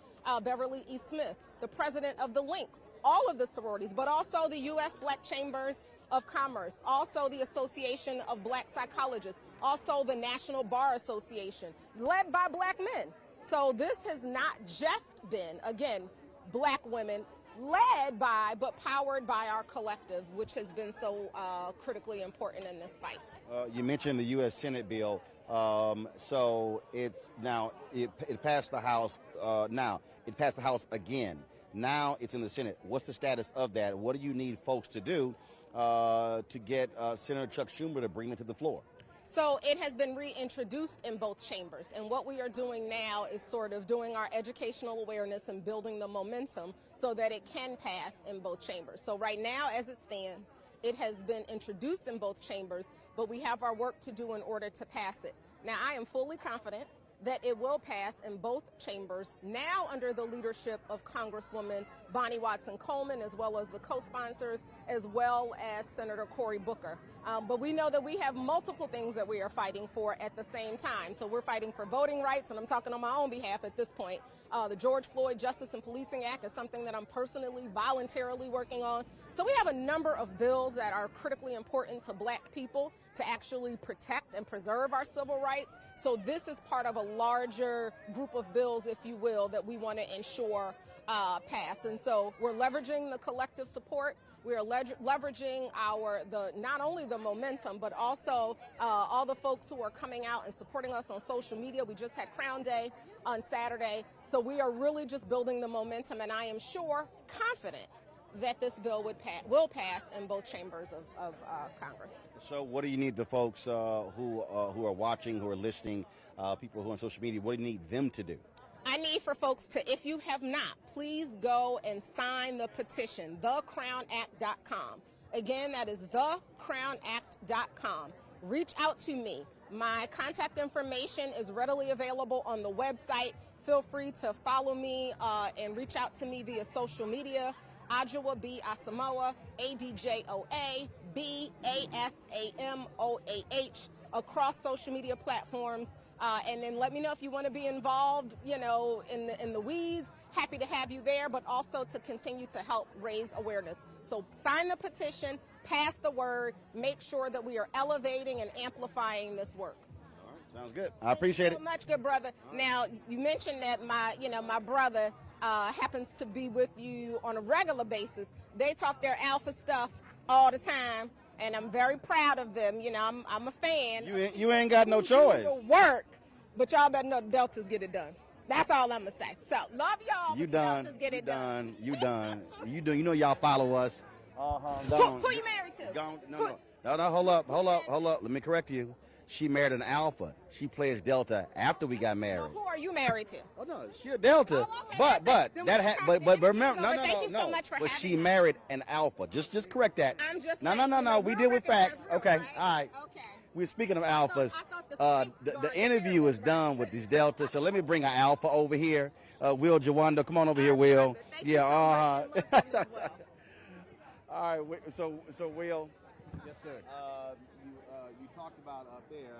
Beverly E. Smith, the president of the Links, all of the sororities, but also the U.S. Black Chambers of Commerce, also the Association of Black Psychologists, also the National Bar Association, led by Black men. So this has not just been, again, Black women led by, but powered by our collective, which has been so critically important in this fight. You mentioned the U.S. Senate bill. So it's now, it passed the House. Now it passed the House again. Now it's in the Senate. What's the status of that? What do you need folks to do to get Senator Chuck Schumer to bring it to the floor? So it has been reintroduced in both chambers, and what we are doing now is sort of doing our educational awareness and building the momentum so that it can pass in both chambers. So right now, as it stands, it has been introduced in both chambers, but we have our work to do in order to pass it. Now, I am fully confident that it will pass in both chambers, now under the leadership of Congresswoman Bonnie Watson Coleman, as well as the co-sponsors, as well as Senator Cory Booker. But we know that we have multiple things that we are fighting for at the same time. So we're fighting for voting rights, and I'm talking on my own behalf at this point. The George Floyd Justice and Policing Act is something that I'm personally, voluntarily working on. So we have a number of bills that are critically important to Black people to actually protect and preserve our civil rights. So this is part of a larger group of bills, if you will, that we want to ensure pass. And so we're leveraging the collective support. We are leveraging not only the momentum, but also all the folks who are coming out and supporting us on social media. We just had Crown Day on Saturday. So we are really just building the momentum, and I am confident that this bill will pass in both chambers of Congress. So what do you need the folks who are watching, who are listening, people who are on social media, what do you need them to do? I need for folks to, if you have not, please go and sign the petition, thecrownact.com. Again, that is thecrownact.com. Reach out to me. My contact information is readily available on the website. Feel free to follow me and reach out to me via social media. Adjoa B. Asamoah, ADJOA B. ASAMOAH, across social media platforms. And then let me know if you want to be involved, in the weeds. Happy to have you there, but also to continue to help raise awareness. So sign the petition, pass the word, make sure that we are elevating and amplifying this work. All right, sounds good. I appreciate it. So much, good brother. Now, you mentioned that my brother happens to be with you on a regular basis. They talk their alpha stuff all the time, and I'm very proud of them. I'm a fan. You ain't got no choice. Work, but y'all better know the Deltas get it done. That's all I'm gonna say. So love y'all. You done. Deltas get it done. You done. You do. You know y'all follow us. Who you married to? No. Hold up. Let me correct you. She married an Alpha. She plays Delta after we got married. Who are you married to? Oh no, she a Delta. Oh, okay. But remember, Thank you so much for But having she me. married an Alpha. Just correct that. I'm just No. We deal with facts. Okay. Right? All right. Okay. We're speaking of alphas. I thought The interview is done with these deltas, so let me bring an alpha over here. Will Jawando, come on over here, Will. Thank you so much. I love you as well. All right, so Will. Yes, sir. You talked about up there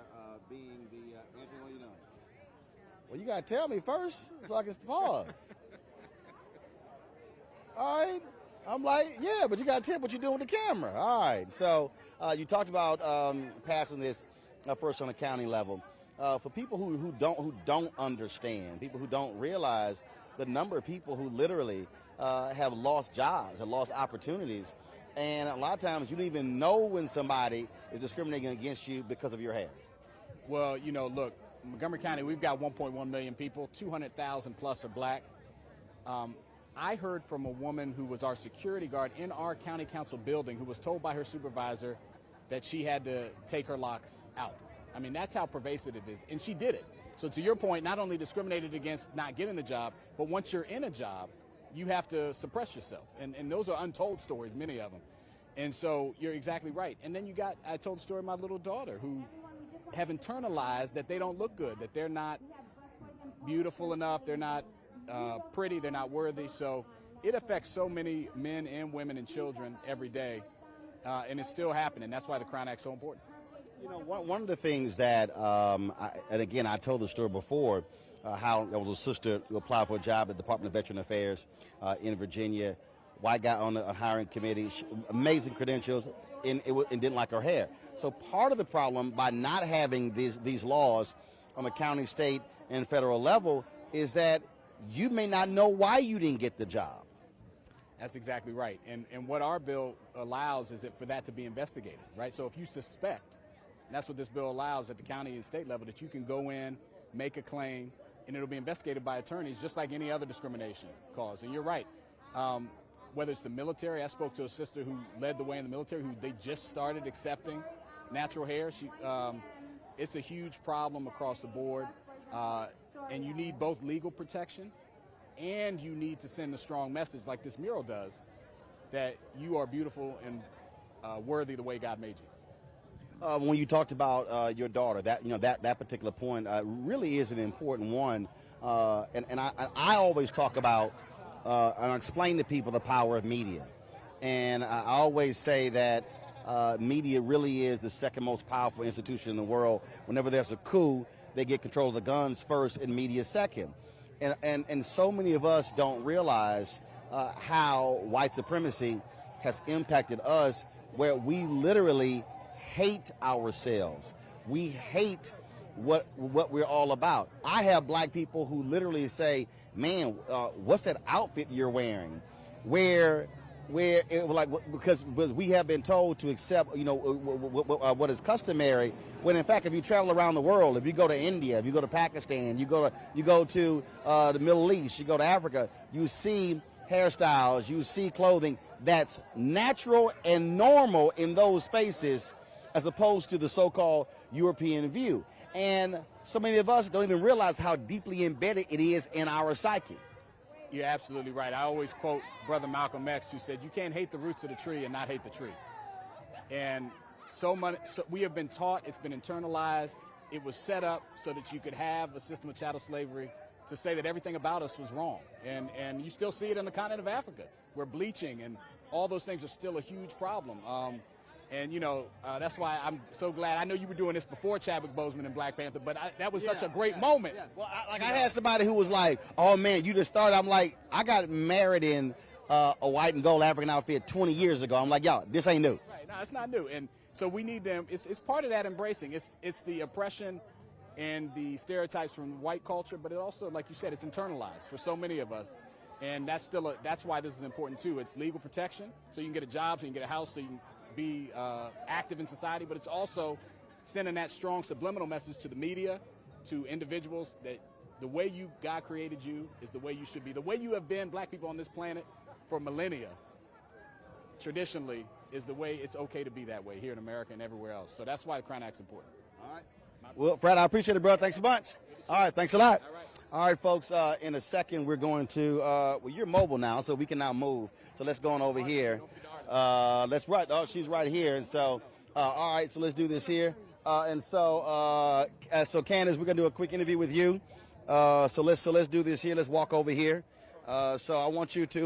being the Anthony. What are you doing? Well, you gotta tell me first, so I can pause. All right. I'm like, yeah, but you got to tip what you're doing with the camera. All right. So you talked about passing this first on a county level. For people who don't understand, people who don't realize the number of people who literally have lost jobs, have lost opportunities, and a lot of times you don't even know when somebody is discriminating against you because of your hair. Well, look, Montgomery County, we've got 1.1 million people, 200,000 plus are black. I heard from a woman who was our security guard in our county council building who was told by her supervisor that she had to take her locks out. I mean, that's how pervasive it is. And she did it. So to your point, not only discriminated against not getting the job, but once you're in a job, you have to suppress yourself. And those are untold stories, many of them. And so you're exactly right. And then I told the story of my little daughter who have internalized that they don't look good, that they're not beautiful enough, they're not pretty, they're not worthy. So it affects so many men and women and children every day, and it's still happening. That's why the Crown Act is so important. One of the things that, and again, I told the story before, how there was a sister who applied for a job at the Department of Veteran Affairs in Virginia, white guy on the hiring committee, amazing credentials, and didn't like her hair. So part of the problem by not having these laws on the county, state, and federal level is that you may not know why you didn't get the job. That's exactly right. And what our bill allows is for that to be investigated, right? So if you suspect, and that's what this bill allows at the county and state level, that you can go in, make a claim, and it'll be investigated by attorneys just like any other discrimination cause. And you're right. Whether it's the military, I spoke to a sister who led the way in the military who they just started accepting natural hair. It's a huge problem across the board. And you need both legal protection and you need to send a strong message like this mural does that you are beautiful and worthy the way God made you. When you talked about your daughter, that particular point really is an important one. And I always talk about and explain to people the power of media. And I always say that media really is the second most powerful institution in the world. Whenever there's a coup, they get control of the guns first and media second. And so many of us don't realize how white supremacy has impacted us, where we literally hate ourselves. We hate what we're all about. I have black people who literally say, man, what's that outfit you're wearing? Where it was like, because we have been told to accept, what is customary. When in fact, if you travel around the world, if you go to India, if you go to Pakistan, you go to the Middle East, you go to Africa, you see hairstyles, you see clothing that's natural and normal in those spaces, as opposed to the so-called European view. And so many of us don't even realize how deeply embedded it is in our psyche. You're absolutely right. I always quote Brother Malcolm X, who said, "You can't hate the roots of the tree and not hate the tree." And so we have been taught, it's been internalized. It was set up so that you could have a system of chattel slavery to say that everything about us was wrong. And you still see it in the continent of Africa, where bleaching and all those things are still a huge problem. That's why I'm so glad. I know you were doing this before Chadwick Boseman and Black Panther, but that was such a great moment. Yeah. Well, I had somebody who was like, "Oh man, you just started." I'm like, I got married in a white and gold African outfit 20 years ago. I'm like, y'all, this ain't new. Right? No, it's not new. And so we need them. It's part of that embracing. It's the oppression and the stereotypes from white culture, but it also, like you said, it's internalized for so many of us. And that's why this is important too. It's legal protection, so you can get a job, so you can get a house, so you can be active in society, but it's also sending that strong subliminal message to the media, to individuals, that the way God created you is the way you should be. The way you have been, black people on this planet, for millennia, traditionally, is the way it's okay to be that way here in America and everywhere else. So that's why the Crown Act's important. All right. Well, Fred, I appreciate it, bro. Thanks a bunch. All right, thanks a lot. All right, folks, in a second we're going to, you're mobile now, so we can now move. So let's go on over here. Let's right. Oh, she's right here. And so, all right, so let's do this here. So Candice, we're going to do a quick interview with you. So let's do this here. Let's walk over here. So I want you to,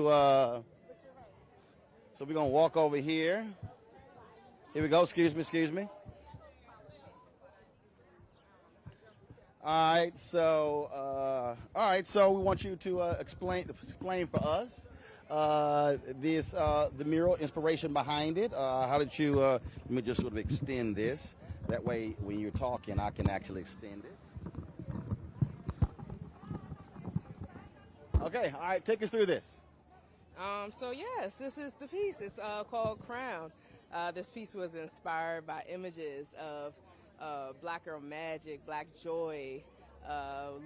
so we're going to walk over here. Here we go. Excuse me. All right, so we want you to explain for us the mural, inspiration behind it. How did you? Let me just sort of extend this. That way, when you're talking, I can actually extend it. Okay, all right, take us through this. So yes, this is the piece. It's called Crown. This piece was inspired by images of Black girl magic, Black joy,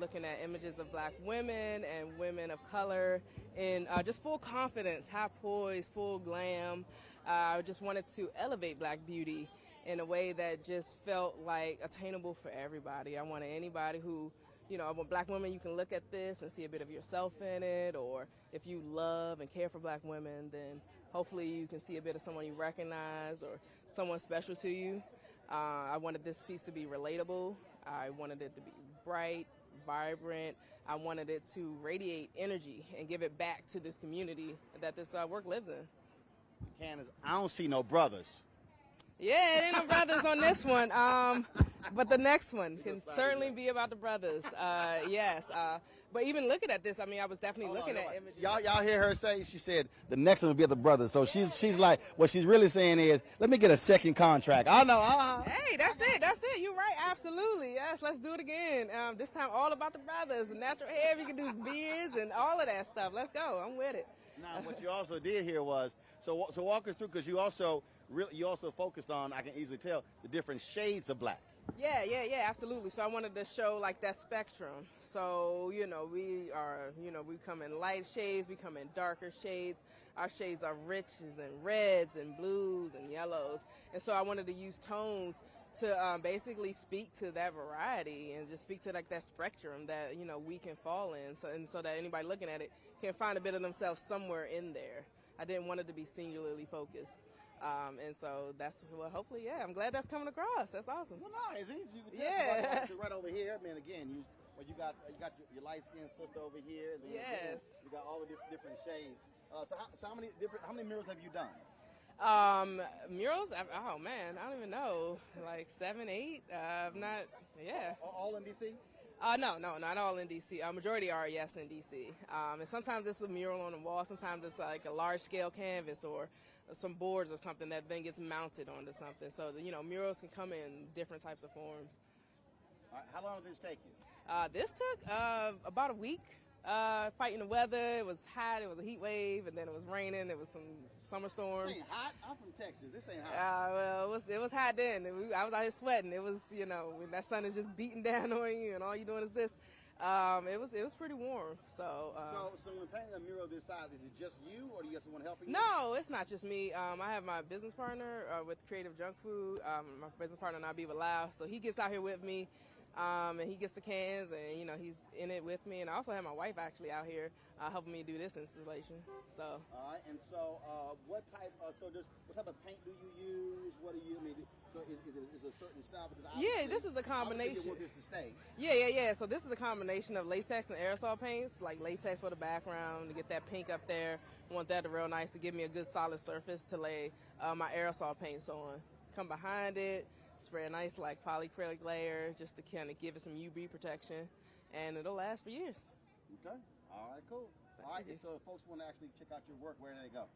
looking at images of Black women and women of color in just full confidence, high poise, full glam. I just wanted to elevate Black beauty in a way that just felt like attainable for everybody. I wanted anybody who, I want Black women, you can look at this and see a bit of yourself in it, or if you love and care for Black women, then hopefully you can see a bit of someone you recognize or someone special to you. I wanted this piece to be relatable. I wanted it to be bright, vibrant. I wanted it to radiate energy and give it back to this community that this work lives in. Candice, I don't see no brothers. Yeah, it ain't no brothers on this one. But the next one can certainly be about the brothers. Yes. But even looking at this, I mean, I was definitely looking at images. Y'all hear her say? She said the next one will be the brothers. So she's like, what she's really saying is, let me get a second contract. I know. Hey, that's it. You're right. Absolutely. Yes, let's do it again. This time all about the brothers. Natural hair, we can do beards and all of that stuff. Let's go. I'm with it. Now, what you also did here was, so walk us through, because you also focused on, I can easily tell, the different shades of Black. Yeah, absolutely. So I wanted to show like that spectrum. So, we come in light shades, we come in darker shades. Our shades are riches and reds and blues and yellows. And so I wanted to use tones to basically speak to that variety and just speak to like that spectrum that, we can fall in. So that anybody looking at it can find a bit of themselves somewhere in there. I didn't want it to be singularly focused. And so that's, well, hopefully, yeah, I'm glad that's coming across. That's awesome. Well, no, it's easy. You can tell right over here. I mean, again, you got your light-skinned sister over here. And then yes. You got all the different shades. So how many murals have you done? Murals? Oh man, I don't even know. Like 7, 8. Not. Yeah. All in DC? No, not all in DC. Majority are, yes, in DC. And sometimes it's a mural on the wall. Sometimes it's like a large-scale canvas or some boards or something that then gets mounted onto something. So, murals can come in different types of forms. All right, how long did this take you? This took about a week. fighting the weather. It was hot. It was a heat wave, and then it was raining. It was some summer storms. This ain't hot. I'm from Texas. This ain't hot. Well, it was hot then. I was out here sweating. It was, when that sun is just beating down on you, and all you're doing is this. It was pretty warm. So when painting a mural this size, is it just you, or do you have someone helping you? No, it's not just me. I have my business partner with Creative Junk Food. My business partner, Nabiba Lau. So he gets out here with me. And he gets the cans, and he's in it with me. And I also have my wife actually out here helping me do this installation. So. All right. And so, what type of paint do you use? What do you mean? So is it a certain style? Because this is a combination. You want this to stay. Yeah. So this is a combination of latex and aerosol paints, like latex for the background to get that pink up there. I want that to real nice to give me a good solid surface to lay my aerosol paints on. Come behind it. Spray a nice polyacrylic layer just to kind of give it some UV protection, and it'll last for years. Okay. All right, cool. All right, so if folks want to actually check out your work, where do they go?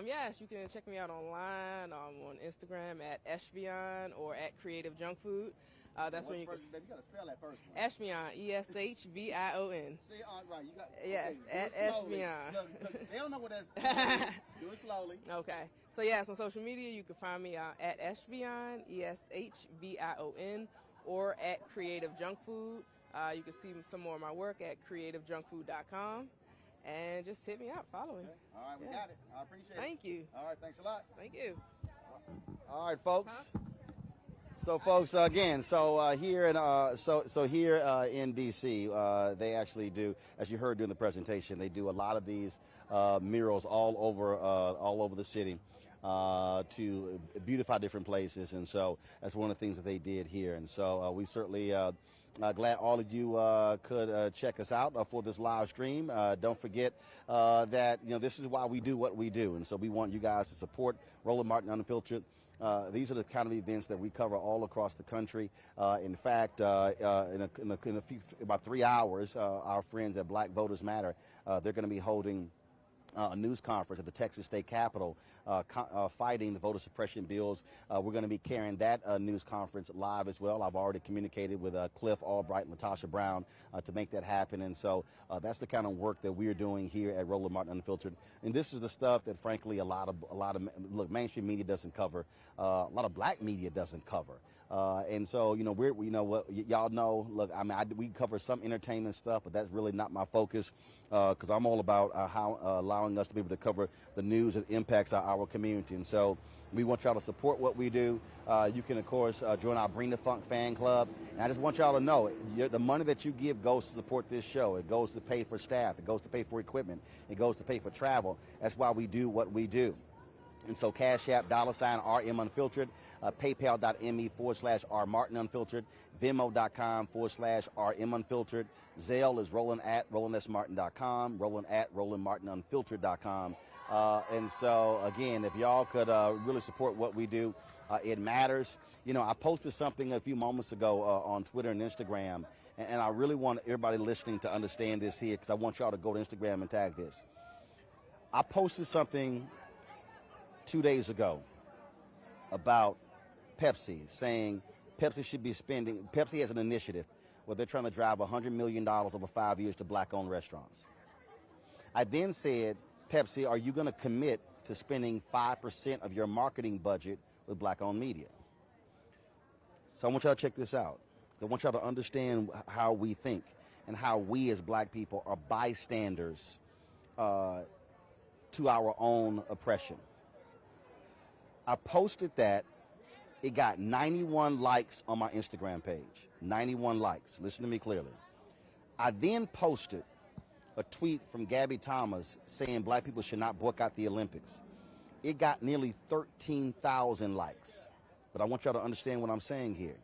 Yes, you can check me out online. On Instagram at Eshvion or at Creative Junk Food. That's when you can. Baby, you got to spell that first one. Eshvion, ESHVION. See, right, you got. Yes, okay, at Eshvion. Look, they don't know what that's. Do it slowly. Okay. So yes, on social media you can find me at Eshvion, ESHVION, or at Creative Junk Food. You can see some more of my work at creativejunkfood.com. And just hit me up, follow me. Okay. All right, we got it. I appreciate it. Thank you. All right, thanks a lot. Thank you. All right, folks. So, folks, again, here in DC, they actually do, as you heard during the presentation, they do a lot of these murals all over the city to beautify different places, and so that's one of the things that they did here. And so we certainly glad all of you could check us out for this live stream. Don't forget that this is why we do what we do, and so we want you guys to support Roland Martin Unfiltered. These are the kind of events that we cover all across the country. In fact, in about 3 hours, our friends at Black Voters Matter, they're going to be holding a news conference at the Texas State Capitol fighting the voter suppression bills. We're going to be carrying that news conference live as well. I've already communicated with Cliff Albright and Latasha Brown to make that happen. And so that's the kind of work that we're doing here at Roland Martin Unfiltered. And this is the stuff that, frankly, a lot of mainstream media doesn't cover. A lot of black media doesn't cover. And so, y'all know, look, we cover some entertainment stuff, but that's really not my focus because I'm all about how allowing us to be able to cover the news that impacts our community. And so we want y'all to support what we do. You can, of course, join our Bring the Funk fan club. And I just want y'all to know the money that you give goes to support this show. It goes to pay for staff. It goes to pay for equipment. It goes to pay for travel. That's why we do what we do. And so Cash App, $RM Unfiltered, PayPal.me/R Martin Unfiltered, Venmo.com/RM Unfiltered, Zelle is Roland@RolandSMartin.com, Roland@RolandMartinUnfiltered.com. And so, again, if y'all could really support what we do, it matters. I posted something a few moments ago on Twitter and Instagram, and I really want everybody listening to understand this here because I want y'all to go to Instagram and tag this. I posted something 2 days ago about Pepsi, saying Pepsi has an initiative where they're trying to drive $100 million over 5 years to black-owned restaurants. I then said, Pepsi, are you going to commit to spending 5% of your marketing budget with black-owned media? So I want y'all to check this out. I want y'all to understand how we think and how we as black people are bystanders to our own oppression. I posted that. It got 91 likes on my Instagram page. 91 likes. Listen to me clearly. I then posted a tweet from Gabby Thomas saying black people should not boycott the Olympics. It got nearly 13,000 likes. But I want y'all to understand what I'm saying here.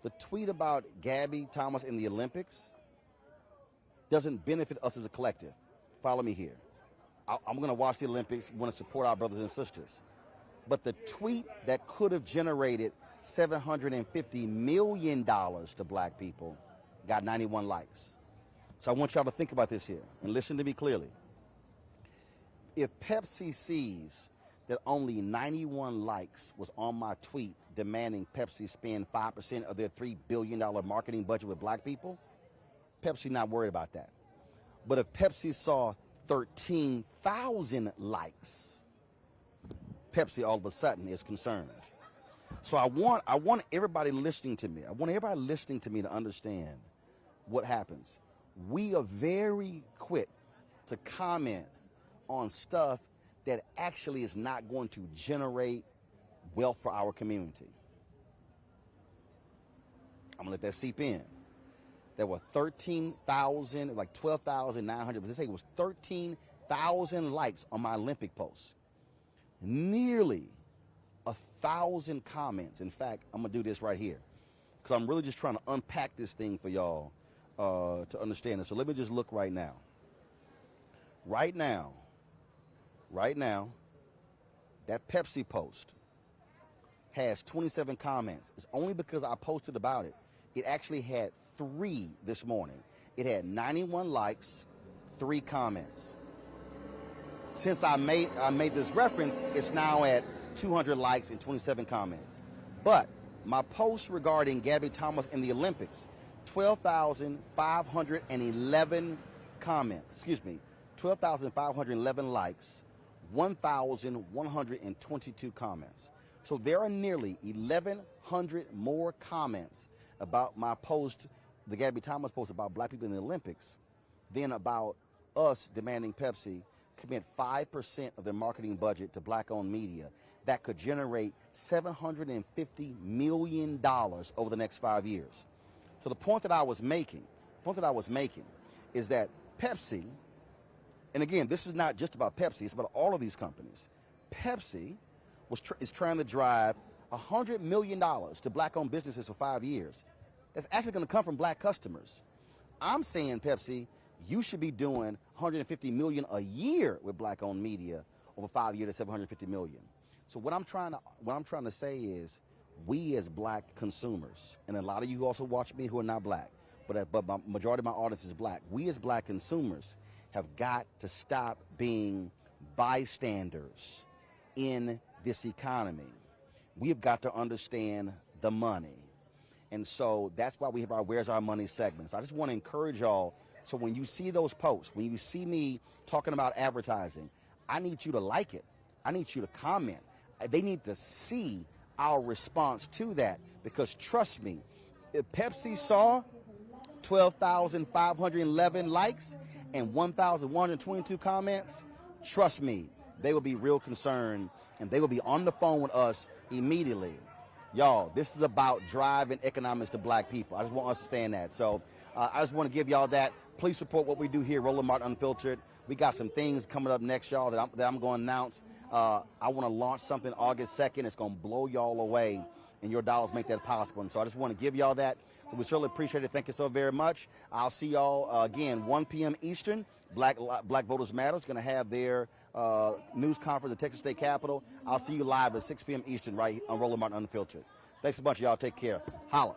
The tweet about Gabby Thomas in the Olympics doesn't benefit us as a collective. Follow me here. I'm going to watch the Olympics. We want to support our brothers and sisters. But the tweet that could have generated $750 million to black people got 91 likes. So I want y'all to think about this here and listen to me clearly. If Pepsi sees that only 91 likes was on my tweet demanding Pepsi spend 5% of their $3 billion marketing budget with black people, Pepsi not worried about that. But if Pepsi saw 13,000 likes, Pepsi all of a sudden is concerned. So I want everybody listening to me. I want everybody listening to me to understand what happens. We are very quick to comment on stuff that actually is not going to generate wealth for our community. I'm gonna let that seep in. There were 13,000, like 12,900, but they say it was 13,000 likes on my Olympic post. Nearly 1,000 comments. In fact, I'm gonna do this right here because I'm really just trying to unpack this thing for y'all to understand it. So let me just look right now. Right now, that Pepsi post has 27 comments. It's only because I posted about it. It actually had 3 this morning. It had 91 likes, 3 comments. Since I made this reference, it's now at 200 likes and 27 comments. But my post regarding Gabby Thomas in the Olympics, 12,511 comments. Excuse me, 12,511 likes, 1,122 comments. So there are nearly 1,100 more comments about my post, the Gabby Thomas post about black people in the Olympics, than about us demanding Pepsi commit 5% of their marketing budget to black-owned media that could generate $750 million over the next 5 years. So the point that I was making is that Pepsi, and again, this is not just about Pepsi, it's about all of these companies. Pepsi is trying to drive $100 million to black-owned businesses for 5 years. That's actually going to come from black customers. I'm saying, Pepsi, you should be doing $150 million a year with black-owned media over 5 years to $750 million. So what I'm trying to say is, we as black consumers, and a lot of you also watch me who are not black, but the majority of my audience is black. We as black consumers have got to stop being bystanders in this economy. We have got to understand the money. And so that's why we have our Where's Our Money segments. I just want to encourage y'all, so when you see those posts, when you see me talking about advertising, I need you to like it. I need you to comment. They need to see our response to that, because trust me, if Pepsi saw 12,511 likes and 1,122 comments, trust me, they will be real concerned and they will be on the phone with us immediately. Y'all, this is about driving economics to black people. I just want us to understand that. So I just want to give y'all that. Please support what we do here, Roland Martin Unfiltered. We got some things coming up next, y'all, that I'm going to announce. I want to launch something August 2nd. It's going to blow y'all away, and your dollars make that possible. And so I just want to give y'all that. So we certainly appreciate it. Thank you so very much. I'll see y'all again, 1 p.m. Eastern. Black Voters Matter is going to have their news conference at the Texas State Capitol. I'll see you live at 6 p.m. Eastern right on Roland Martin Unfiltered. Thanks a bunch, y'all. Take care. Holla.